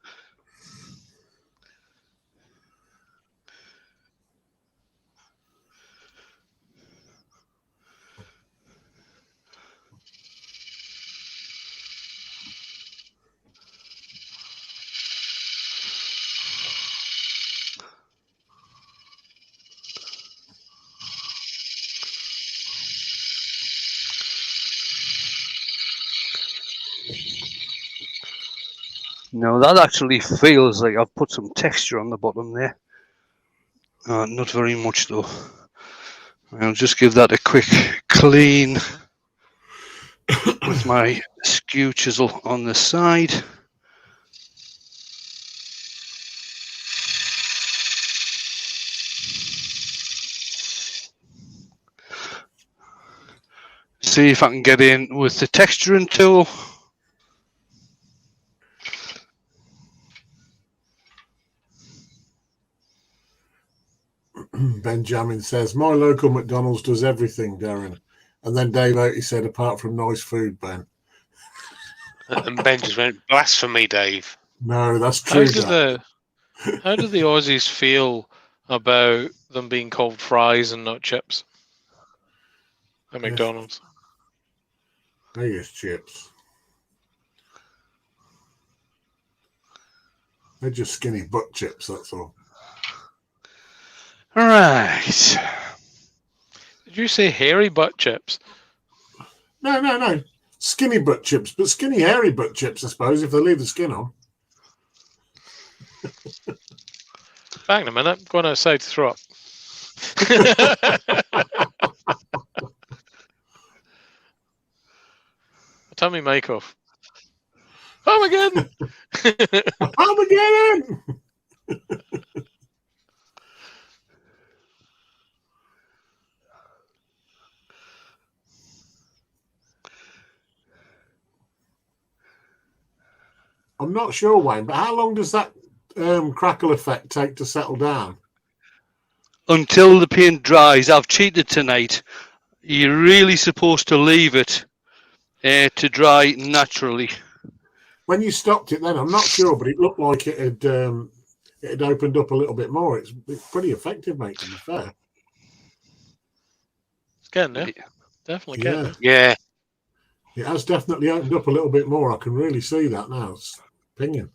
No, that actually feels like I've put some texture on the bottom there. Not very much though. I'll just give that a quick clean with my skew chisel on the side. See if I can get in with the texturing tool. Benjamin says, my local McDonald's does everything, Darren. And then Dave Oaty said, apart from nice food, Ben. And Ben just went, blasphemy, Dave. No, that's true. How do the Aussies feel about them being called fries and not chips at McDonald's? They use chips. They're just skinny butt chips, that's all. All right. Did you say hairy butt chips? No. Skinny butt chips, but skinny hairy butt chips, I suppose, if they leave the skin on. Back in a minute. Going outside to throw up. Turn me mic off. Home again! Home again! I'm not sure, Wayne, but how long does that crackle effect take to settle down? Until the paint dries. I've cheated tonight. You're really supposed to leave it to dry naturally. When you stopped it then, I'm not sure, but it looked like it had opened up a little bit more. It's pretty effective, mate, to be fair. It's getting there. Definitely getting there. Yeah. It has definitely opened up a little bit more. I can really see that now. It's pinging.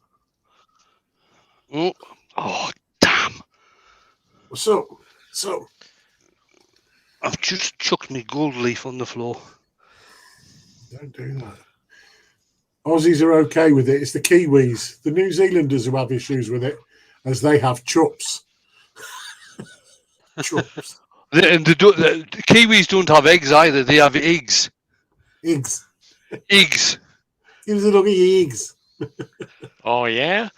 Oh, damn. So I've just chucked my gold leaf on the floor. Don't do that. Aussies are okay with it. It's the Kiwis, the New Zealanders who have issues with it, as they have chops. Chops. The Kiwis don't have eggs either. They have eggs. Eggs. Eggs. Give us a look at your eggs. Oh, yeah?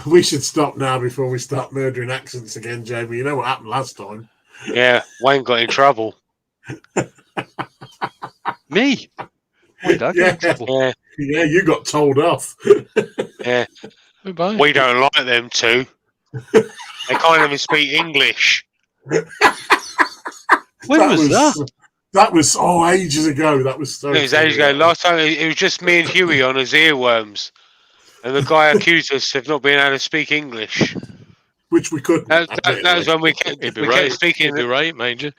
We should stop now before we start murdering accents again, Jamie. You know what happened last time. Yeah, Wayne got in trouble. Me? Why did I get in trouble? Yeah, you got told off. Yeah. Goodbye. We don't like them two. They can't even speak English. When was that? That was ages ago. That was so. It was ages ago. Last time it was just me and Huey on his earworms, and the guy accused us of not being able to speak English. Which we couldn't. That was when we kept speaking. He'd be right, mind you.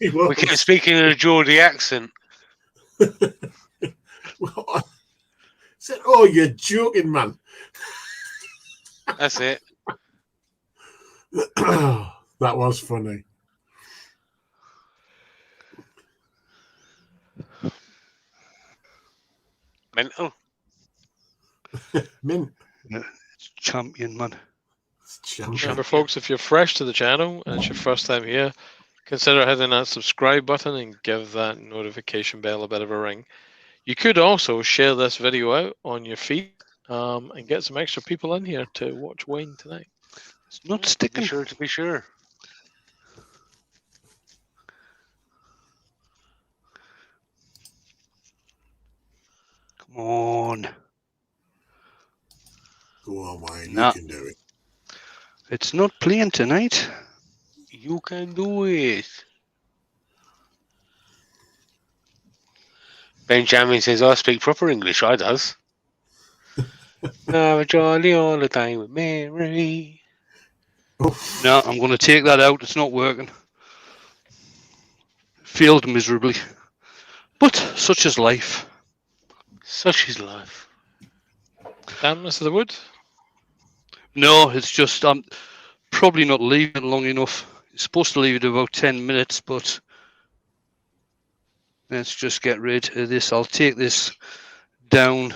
We kept speaking in a Geordie accent. Well, I said, "Oh, you're joking, man." That's it. That was funny. Mental. Mint. It's champion, man. Remember, folks, if you're fresh to the channel and it's your first time here, consider hitting that subscribe button and give that notification bell a bit of a ring. You could also share this video out on your feed and get some extra people in here to watch Wayne tonight. It's not sticking. Be sure to be sure. Come on. Go on, Wayne. No. You can do it. It's not playing tonight. You can do it. Benjamin says, I speak proper English. I does. Have a jolly all the time with Mary. No, I'm going to take that out. It's not working. Failed miserably. But such is life. Such is life. Dampness of the wood? No, it's just I'm probably not leaving it long enough. You're supposed to leave it about 10 minutes, but Let's just get rid of this. I'll take this down.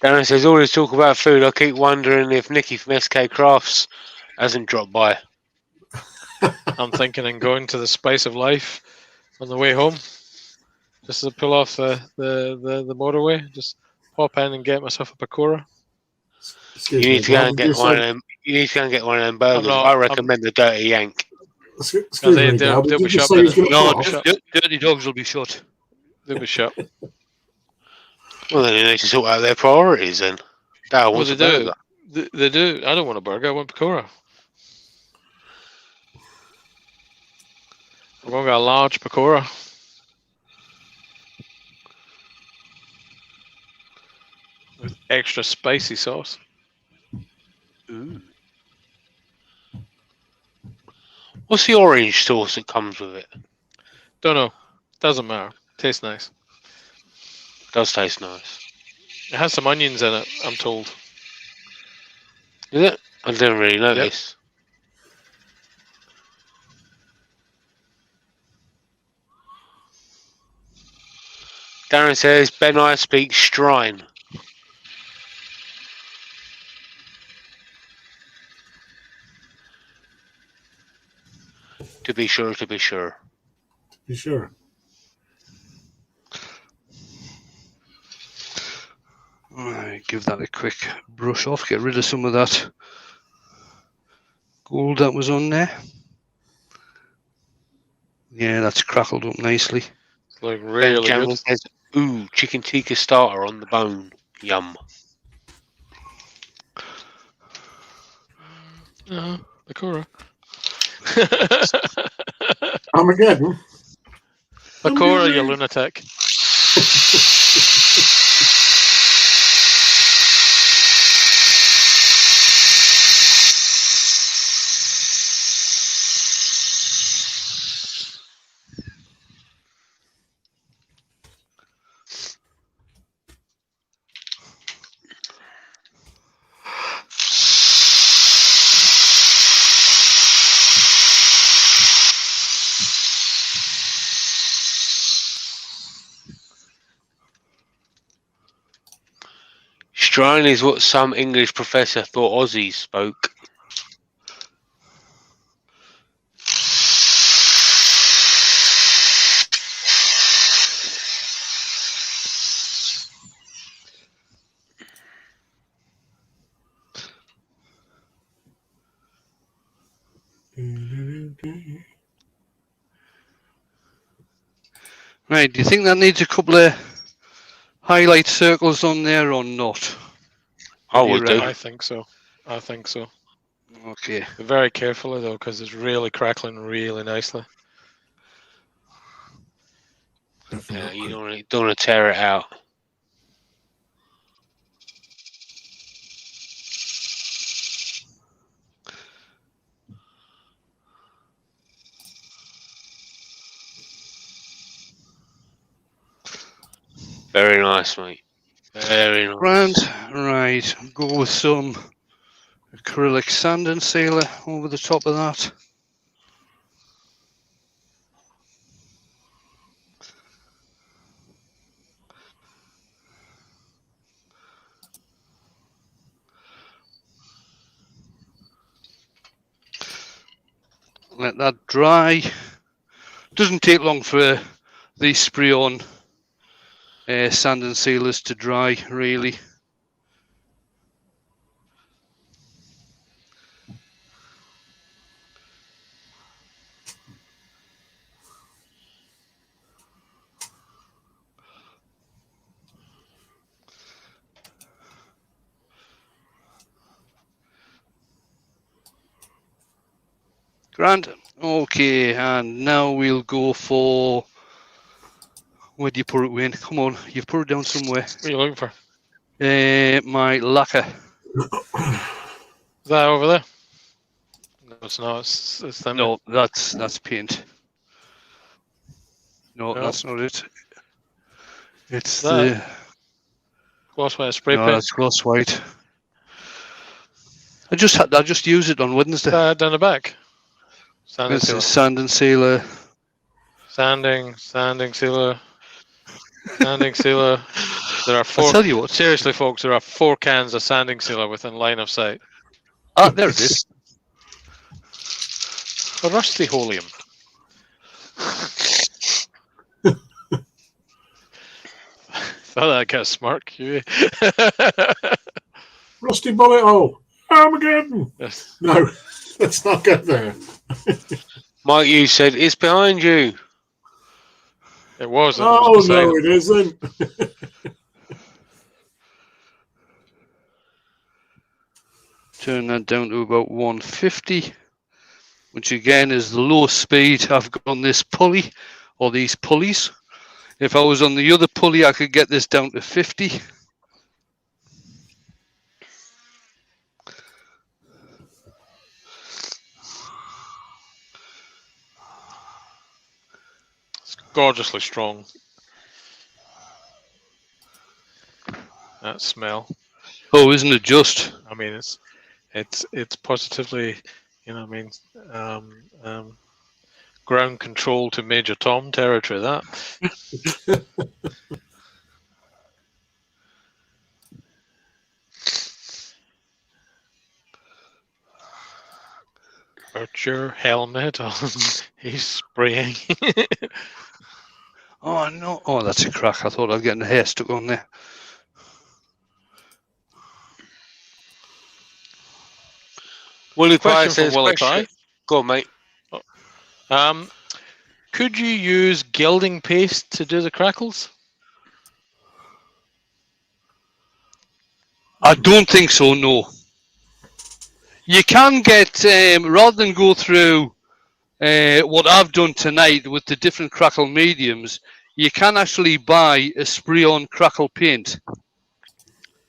Darren says, all this talk about food, I keep wondering if Nicky from SK Crafts hasn't dropped by. I'm thinking and going to the Spice of Life on the way home, just to pull off the motorway. Just pop in and get myself a pakora. Excuse You me, need to go Bob, and get one of them. You need to go and get one of them burgers. I recommend the Dirty Yank. Excuse they- me, they'll Bob, be did you shut say by he was the- going to No, cough? Dirty Dogs will be shut. They'll be shut. Well, then they need to sort out their priorities then. Dale Well, wants they a burger. do. They do. I don't want a burger. I want pakora. I'm going to get a large pakora. With extra spicy sauce. Ooh. What's the orange sauce that comes with it? Don't know. Doesn't matter. Tastes nice. Does taste nice. It has some onions in it, I'm told. Is it? I didn't really know Yep. this. Darren says, Ben I speak Strine. To be sure, to be sure. You sure? Right, give that a quick brush off. Get rid of some of that gold that was on there. Yeah, that's crackled up nicely. It's like Ben really Cameron good. says, ooh, chicken tikka starter on the bone. Yum. Pakora. Armageddon? Pakora, you lunatic. Strine is what some English professor thought Aussies spoke. Right, do you think that needs a couple of highlight circles on there or not? I What do you would do. reckon? I think so. I think so. Okay. But very carefully though, because it's really crackling really nicely. Yeah, you don't want to tear it out. Very nice, mate. Very nice. Grand. Right, go with some acrylic sand and sealer over the top of that. Let that dry. Doesn't take long for these spray on sand and sealers to dry, really. Grand. Okay, and now we'll go for. Where do you put it, Wayne? Come on, you've put it down somewhere. What are you looking for? My lacquer. Is that over there? No, it's not. It's them. No, that's paint. No, No. that's not it. It's That? the. Gloss white spray No, paint. that's gloss white. I just use it on Wednesday. Down the back. Sanding This sealer. is sand and sealer. Sanding sealer. Sanding sealer. There are I 4. tell you what. Seriously, folks, there are 4 cans of sanding sealer within line of sight. Ah, there it is. A rusty holium. Thought I'd get a smirk, Huey. Rusty bullet hole. Armageddon. Yes. No, let's not go there. Mike, you said it's behind you. It was. Oh, was beside no, him. it isn't. Turn that down to about 150, which again is the lowest speed I've got on this pulley, or these pulleys. If I was on the other pulley, I could get this down to 50. It's gorgeously strong. That smell. Oh, isn't it just? I mean, it's positively, I mean, ground control to Major Tom territory. That. Put your helmet on. He's spraying. Oh, no. Oh, that's a crack. I thought I'd get the hair stuck on there. Willie Question Pye says, from Willie Pye. Go on, mate. Could you use gilding paste to do the crackles? I don't think so, no. You can get, rather than go through what I've done tonight with the different crackle mediums, you can actually buy a spray-on crackle paint.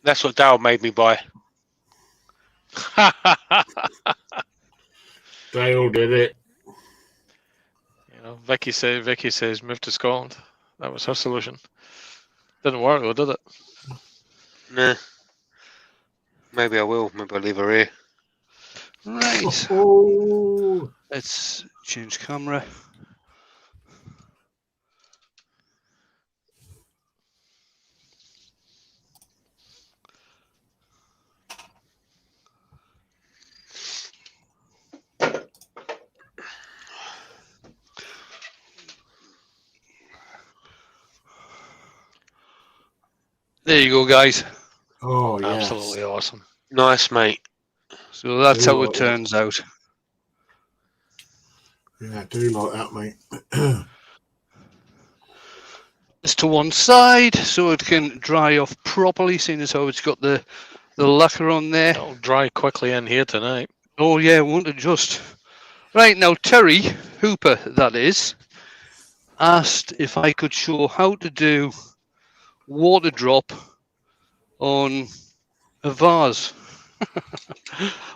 That's what Dale made me buy. Dale did it. Vicky says move to Scotland. That was her solution. Didn't work though, did it? Nah. Maybe I will. Maybe I'll leave her here. Right. Oh. Let's change camera. There you go, guys. Oh, yes. Absolutely awesome. Nice, mate. So that's how it Ooh. turns out. Yeah, I do like that, mate. This to one side so it can dry off properly, seeing as how it's got the lacquer on there. It'll dry quickly in here tonight. Oh yeah, won't it just? Right, now Terry Hooper, that is, asked if I could show how to do water drop on a vase.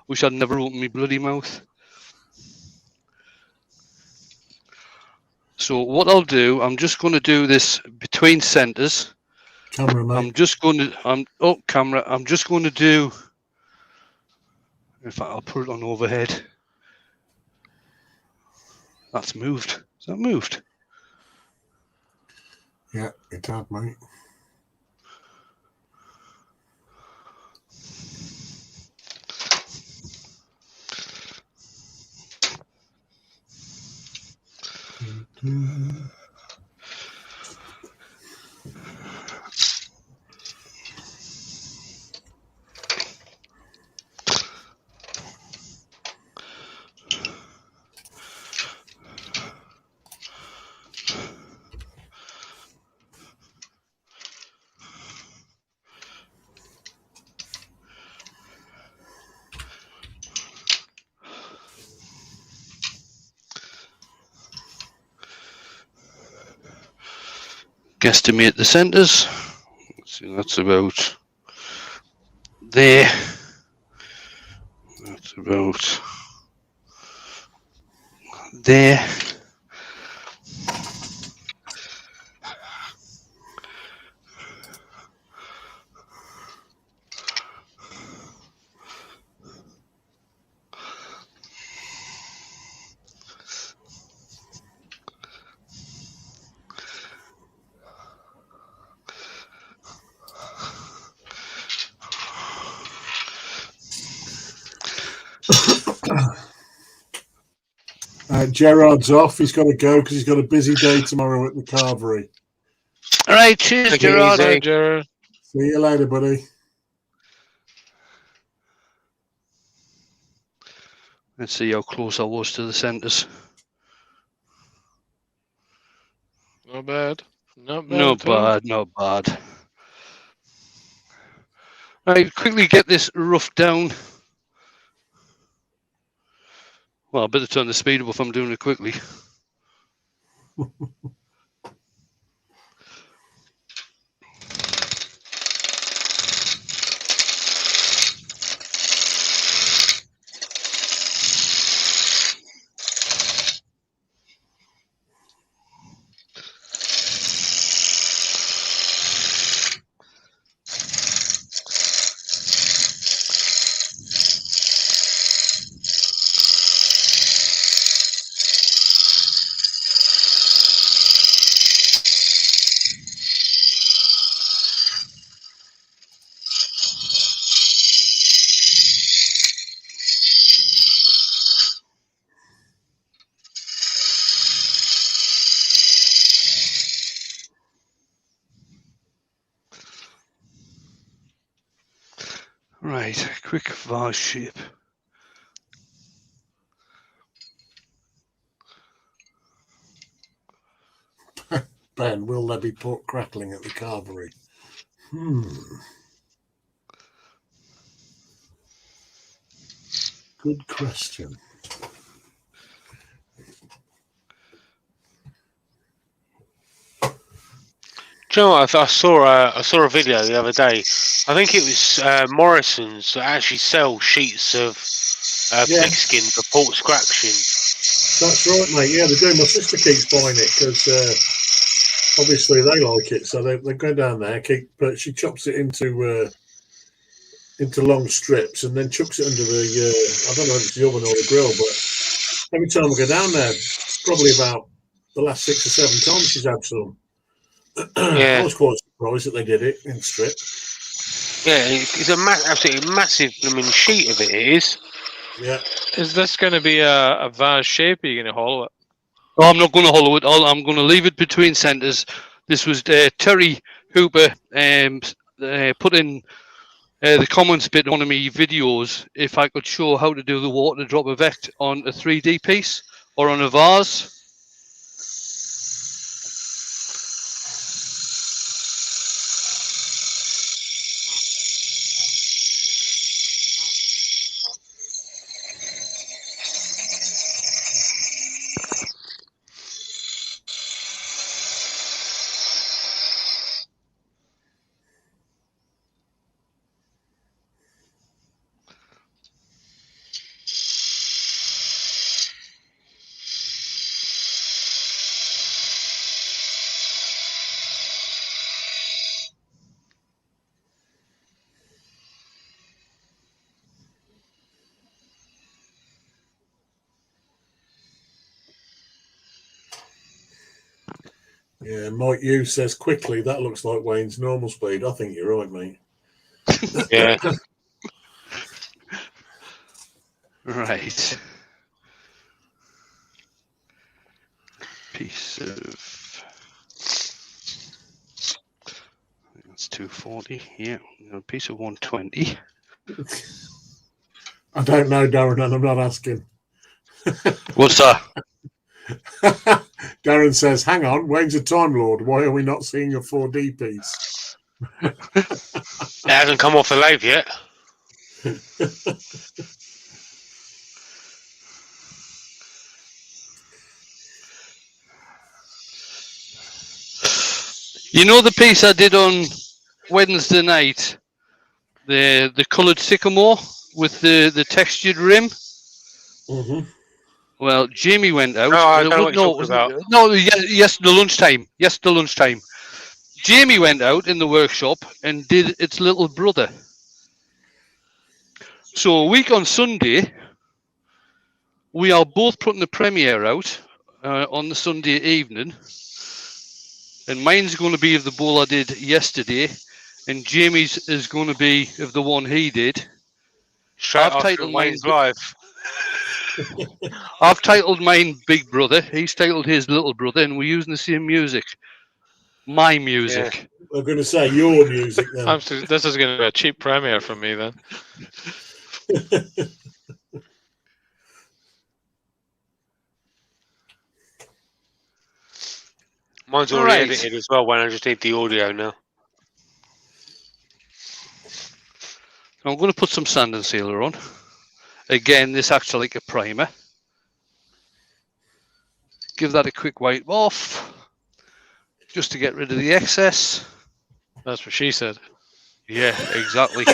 Wish I'd never opened my bloody mouth. So what I'll do, I'm just going to do this between centers. Camera, mate. I'm just going to, camera. I'm just going to do, in fact, I'll put it on overhead. That's moved. Is that moved? Yeah, it had, mate. Guesstimate the centers. So that's about there. That's about there. Gerard's off. He's got to go because he's got a busy day tomorrow at the carvery. All right, cheers, Take it Gerard. easy. Bye, Jared. See you later, buddy. Let's see how close I was to the centres. Not bad. Not bad. Not at all. bad, not bad. Right, quickly get this rough down. Well, I better turn the speed up if I'm doing it quickly. Right, quick vase shape. Ben, will there be pork crackling at the carvery? Good question. Do you know what? I saw a video the other day. I think it was Morrison's that actually sell sheets of pigskin for pork scratching. That's right, mate. Yeah, they do. My sister keeps buying it because obviously they like it, so they go down there. But she chops it into long strips and then chucks it under the. I don't know if it's the oven or the grill, but every time I go down there, probably about the last 6 or 7 times she's had some. Yeah. I was quite surprised that they did it in strip. Yeah, it's a absolutely massive, sheet of it. It is. Yeah. Is this going to be a vase shape? Or are you going to hollow it? Oh, I'm not going to hollow it. I'm going to leave it between centres. This was Terry Hooper put in the comments bit on one of my videos if I could show how to do the water drop effect on a 3D piece or on a vase. Yeah, Mike Hughes says quickly, that looks like Wayne's normal speed. I think you're right, mate. Yeah. Right. Piece of. That's 240. Yeah, a piece of 120. I don't know, Darren, and I'm not asking. What's that? Darren says, hang on, Wayne's a Time Lord. Why are we not seeing a 4D piece? It hasn't come off the lathe yet. You know the piece I did on Wednesday night? The coloured sycamore with the textured rim? Mm-hmm. Well, Jamie went out. No, I don't know what you're talking about. No, yes, the lunchtime. Yes, the lunchtime. Jamie went out in the workshop and did its little brother. So a week on Sunday, we are both putting the premiere out on the Sunday evening. And mine's going to be of the bowl I did yesterday. And Jamie's is going to be of the one he did. Straight after Wayne's live. I've titled mine Big Brother. He's titled his Little Brother, and we're using the same music. My music. I'm going to say your music then. This is going to be a cheap premiere for me then. Mine's already edited as well when I just need the audio now. I'm going to put some sand and sealer on. Again, this acts like a primer. Give that a quick wipe off, just to get rid of the excess. That's what she said. Yeah, exactly.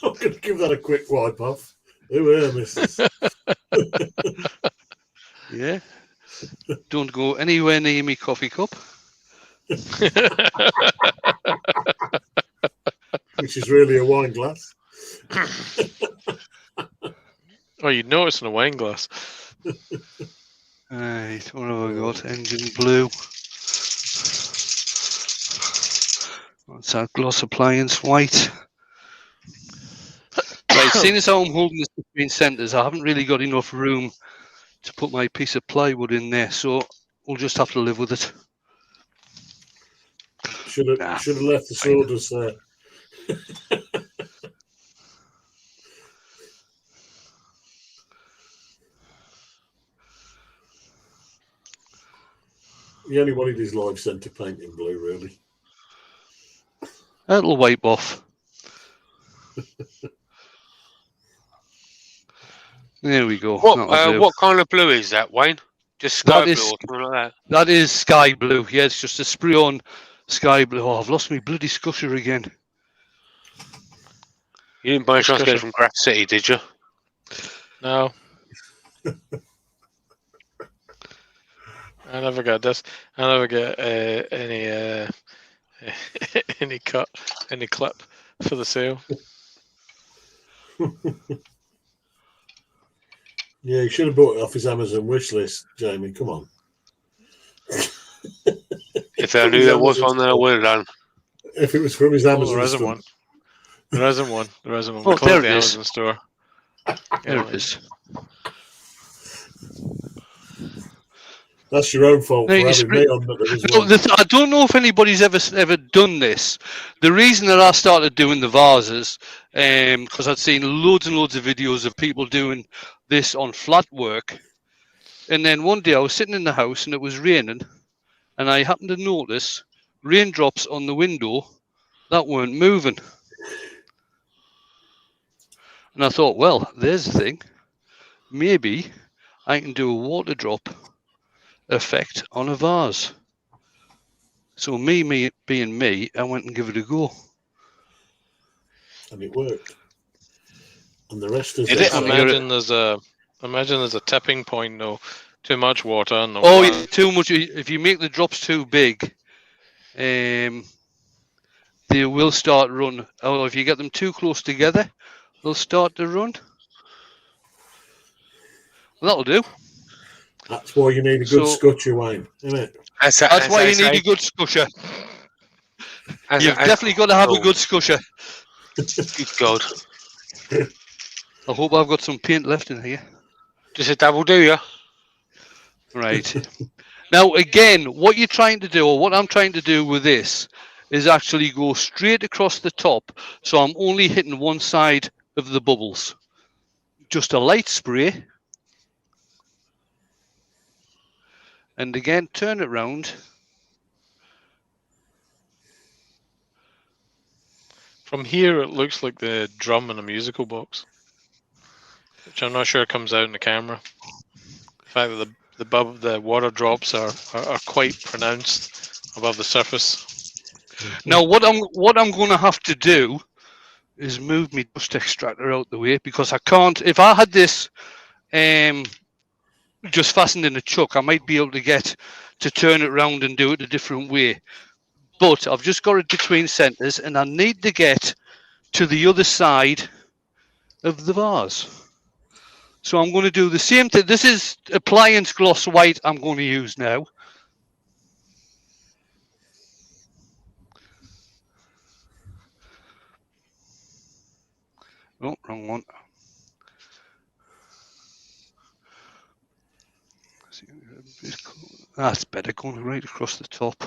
I'm going to give that a quick wipe off. Who are missus? Yeah. Don't go anywhere near me coffee cup. Which is really a wine glass. Oh, you'd notice in a wine glass. Right, what have I got? Engine blue. What's that? Gloss appliance white. Right, seeing as how I'm holding this between centres, I haven't really got enough room to put my piece of plywood in there, so we'll just have to live with it. Should have left the sawdust there. He only wanted his live centre paint in blue, really. That'll wipe off. There we go. What kind of blue is that, Wayne? Just sky blue or something like that? That is sky blue. Yeah, it's just a spray on sky blue. Oh, I've lost my bloody scusher again. You didn't buy a chance to get it from Graff City, did you? No. I never got this. I never get any clip for the sale. Yeah, he should have bought it off his Amazon wish list, Jamie. Come on. If I knew there was one, then I would have done. If it was from his Amazon there isn't store. one. There isn't one. There isn't one. Oh, We closed there the it is. Amazon store. There it is. That's your own fault for having me on there as well. I don't know if anybody's ever done this. The reason that I started doing the vases, because I'd seen loads and loads of videos of people doing this on flat work, and then one day I was sitting in the house and it was raining, and I happened to notice raindrops on the window that weren't moving, and I thought, well, there's the thing. Maybe I can do a water drop effect on a vase. So me being me, I went and give it a go. And it worked. And the rest is imagine there's a tipping point though. Too much water and yeah, too much. If you make the drops too big, they will start run. Or if you get them too close together, they'll start to run. Well, that'll do. That's why you need a good scutcher, Wayne, isn't it? That's why you need a good scutcher. You've definitely got to have a good scutcher. Good God. I hope I've got some paint left in here. Just a double, do you? Right. Now, again, what you're trying to do, or what I'm trying to do with this, is actually go straight across the top. So I'm only hitting one side of the bubbles. Just a light spray. And again, turn it round. From here, it looks like the drum in a musical box, which I'm not sure comes out in the camera. The fact that the water drops are quite pronounced above the surface. Now, what I'm going to have to do is move my dust extractor out the way, because I can't. If I had this just fastened in a chuck, I might be able to get to turn it round and do it a different way. But I've just got it between centres, and I need to get to the other side of the vase. So I'm going to do the same thing. This is appliance gloss white I'm going to use now. Oh, wrong one. That's better, going right across the top.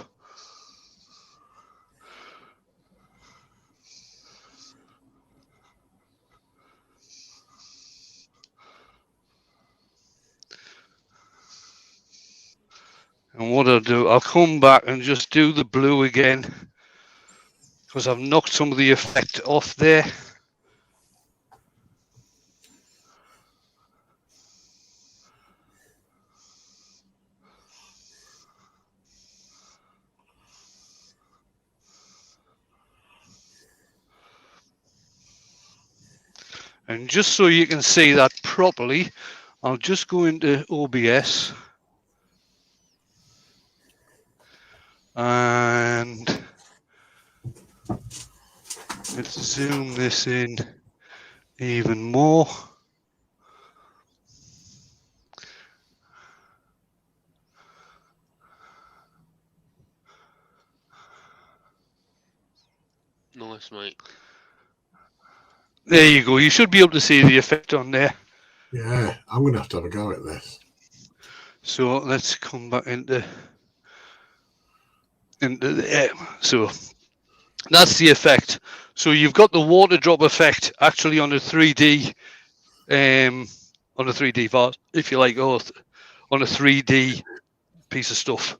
And what I'll do, I'll come back and just do the blue again, because I've knocked some of the effect off there. And just so you can see that properly, I'll just go into OBS and let's zoom this in even more. Nice, mate. There you go. You should be able to see the effect on there. Yeah, I'm going to have a go at this. So let's come back into the so that's the effect. So you've got the water drop effect actually on a 3D on a 3D vase, if you like, or on a 3D piece of stuff.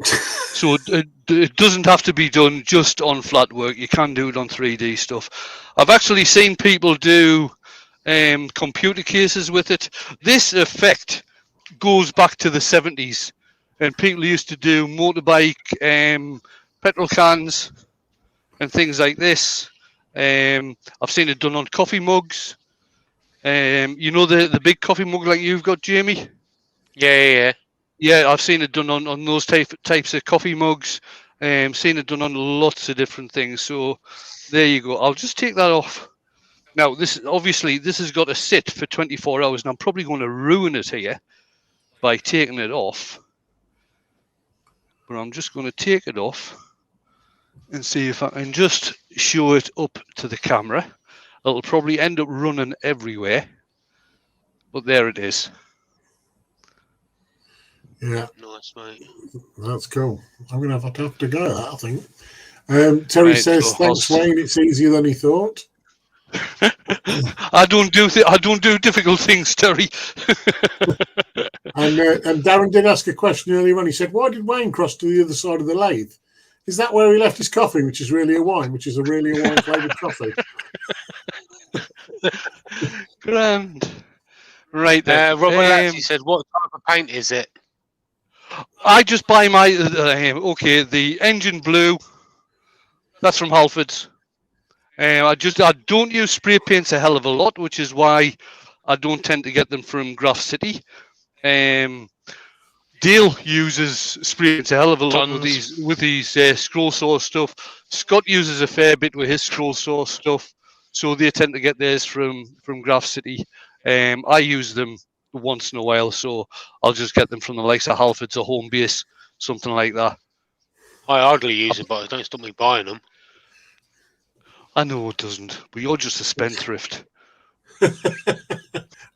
So it doesn't have to be done just on flat work. You can do it on 3D stuff. I've actually seen people do computer cases with it. This effect goes back to the 70s, and people used to do motorbike petrol cans and things like this. I've seen it done on coffee mugs. You know the big coffee mug like you've got, Jamie? Yeah. Yeah, I've seen it done on those types of coffee mugs. Seen it done on lots of different things. So there you go. I'll just take that off. Now, this has got to sit for 24 hours, and I'm probably going to ruin it here by taking it off. But I'm just going to take it off and see if I can just show it up to the camera. It'll probably end up running everywhere, but there it is. Yeah. Nice, mate. That's cool. I'm going to have to go at that, I think. Terry says, so thanks, Wayne. It's easier than he thought. I don't do difficult things, Terry. And Darren did ask a question earlier on. He said, why did Wayne cross to the other side of the lathe? Is that where he left his coffee, which is really a wine, flavoured coffee? Grand. Right there. Robert Latsy said, what type of paint is it? I just buy my the engine blue. That's from Halfords. I don't use spray paints a hell of a lot, which is why I don't tend to get them from Graph City. Dale uses spray paints a hell of a lot with these scroll saw stuff. Scott uses a fair bit with his scroll saw stuff, so they tend to get theirs from Graph City. I use them once in a while, so I'll just get them from the likes of Halfords or Home Base, something like that. I hardly use it, but it don't stop me buying them. I know it doesn't, but you're just a spendthrift.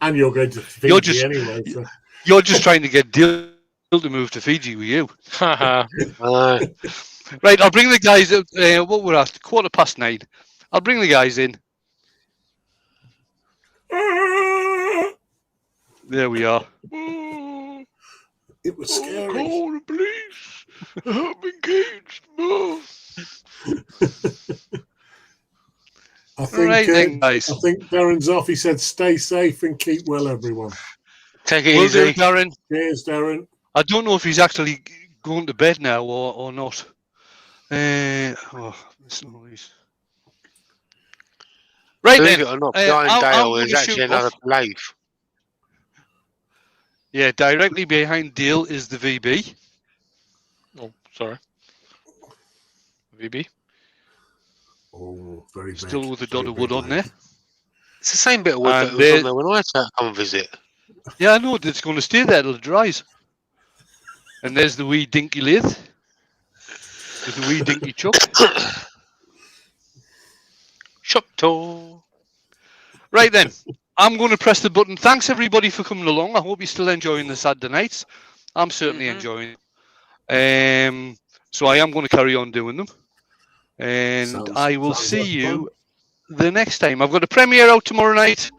And you're going to Fiji anyway. So. You're just trying to get Dale to move to Fiji with you. Right, I'll bring the guys up. What we're at, 9:15. I'll bring the guys in. There we are. It was scary. Call the police. I've been caged. I think Darren's off. He said, stay safe and keep well, everyone. Take it easy. Darren. Cheers, Darren. I don't know if he's actually going to bed now or not. Right Believe then. it or not, behind Dale is actually another lathe. Yeah, directly behind Dale is the VB. Oh, sorry. VB. Oh, very Still big, with the dot of wood on there. It's the same bit of wood that was on there when I come and visit. Yeah, I know. It's going to stay there till it dries. And there's the wee dinky lathe. With the wee dinky chuck. Shop tour. Right then. I'm going to press the button. Thanks everybody for coming along. I hope you're still enjoying the Saturday nights. I'm certainly enjoying them. So I am going to carry on doing them. And I will see like you the next time. I've got a premiere out tomorrow night.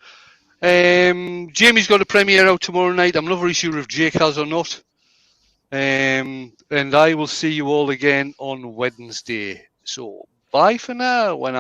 Jamie's got a premiere out tomorrow night. I'm not very sure if Jake has or not. And I will see you all again on Wednesday. So bye for now.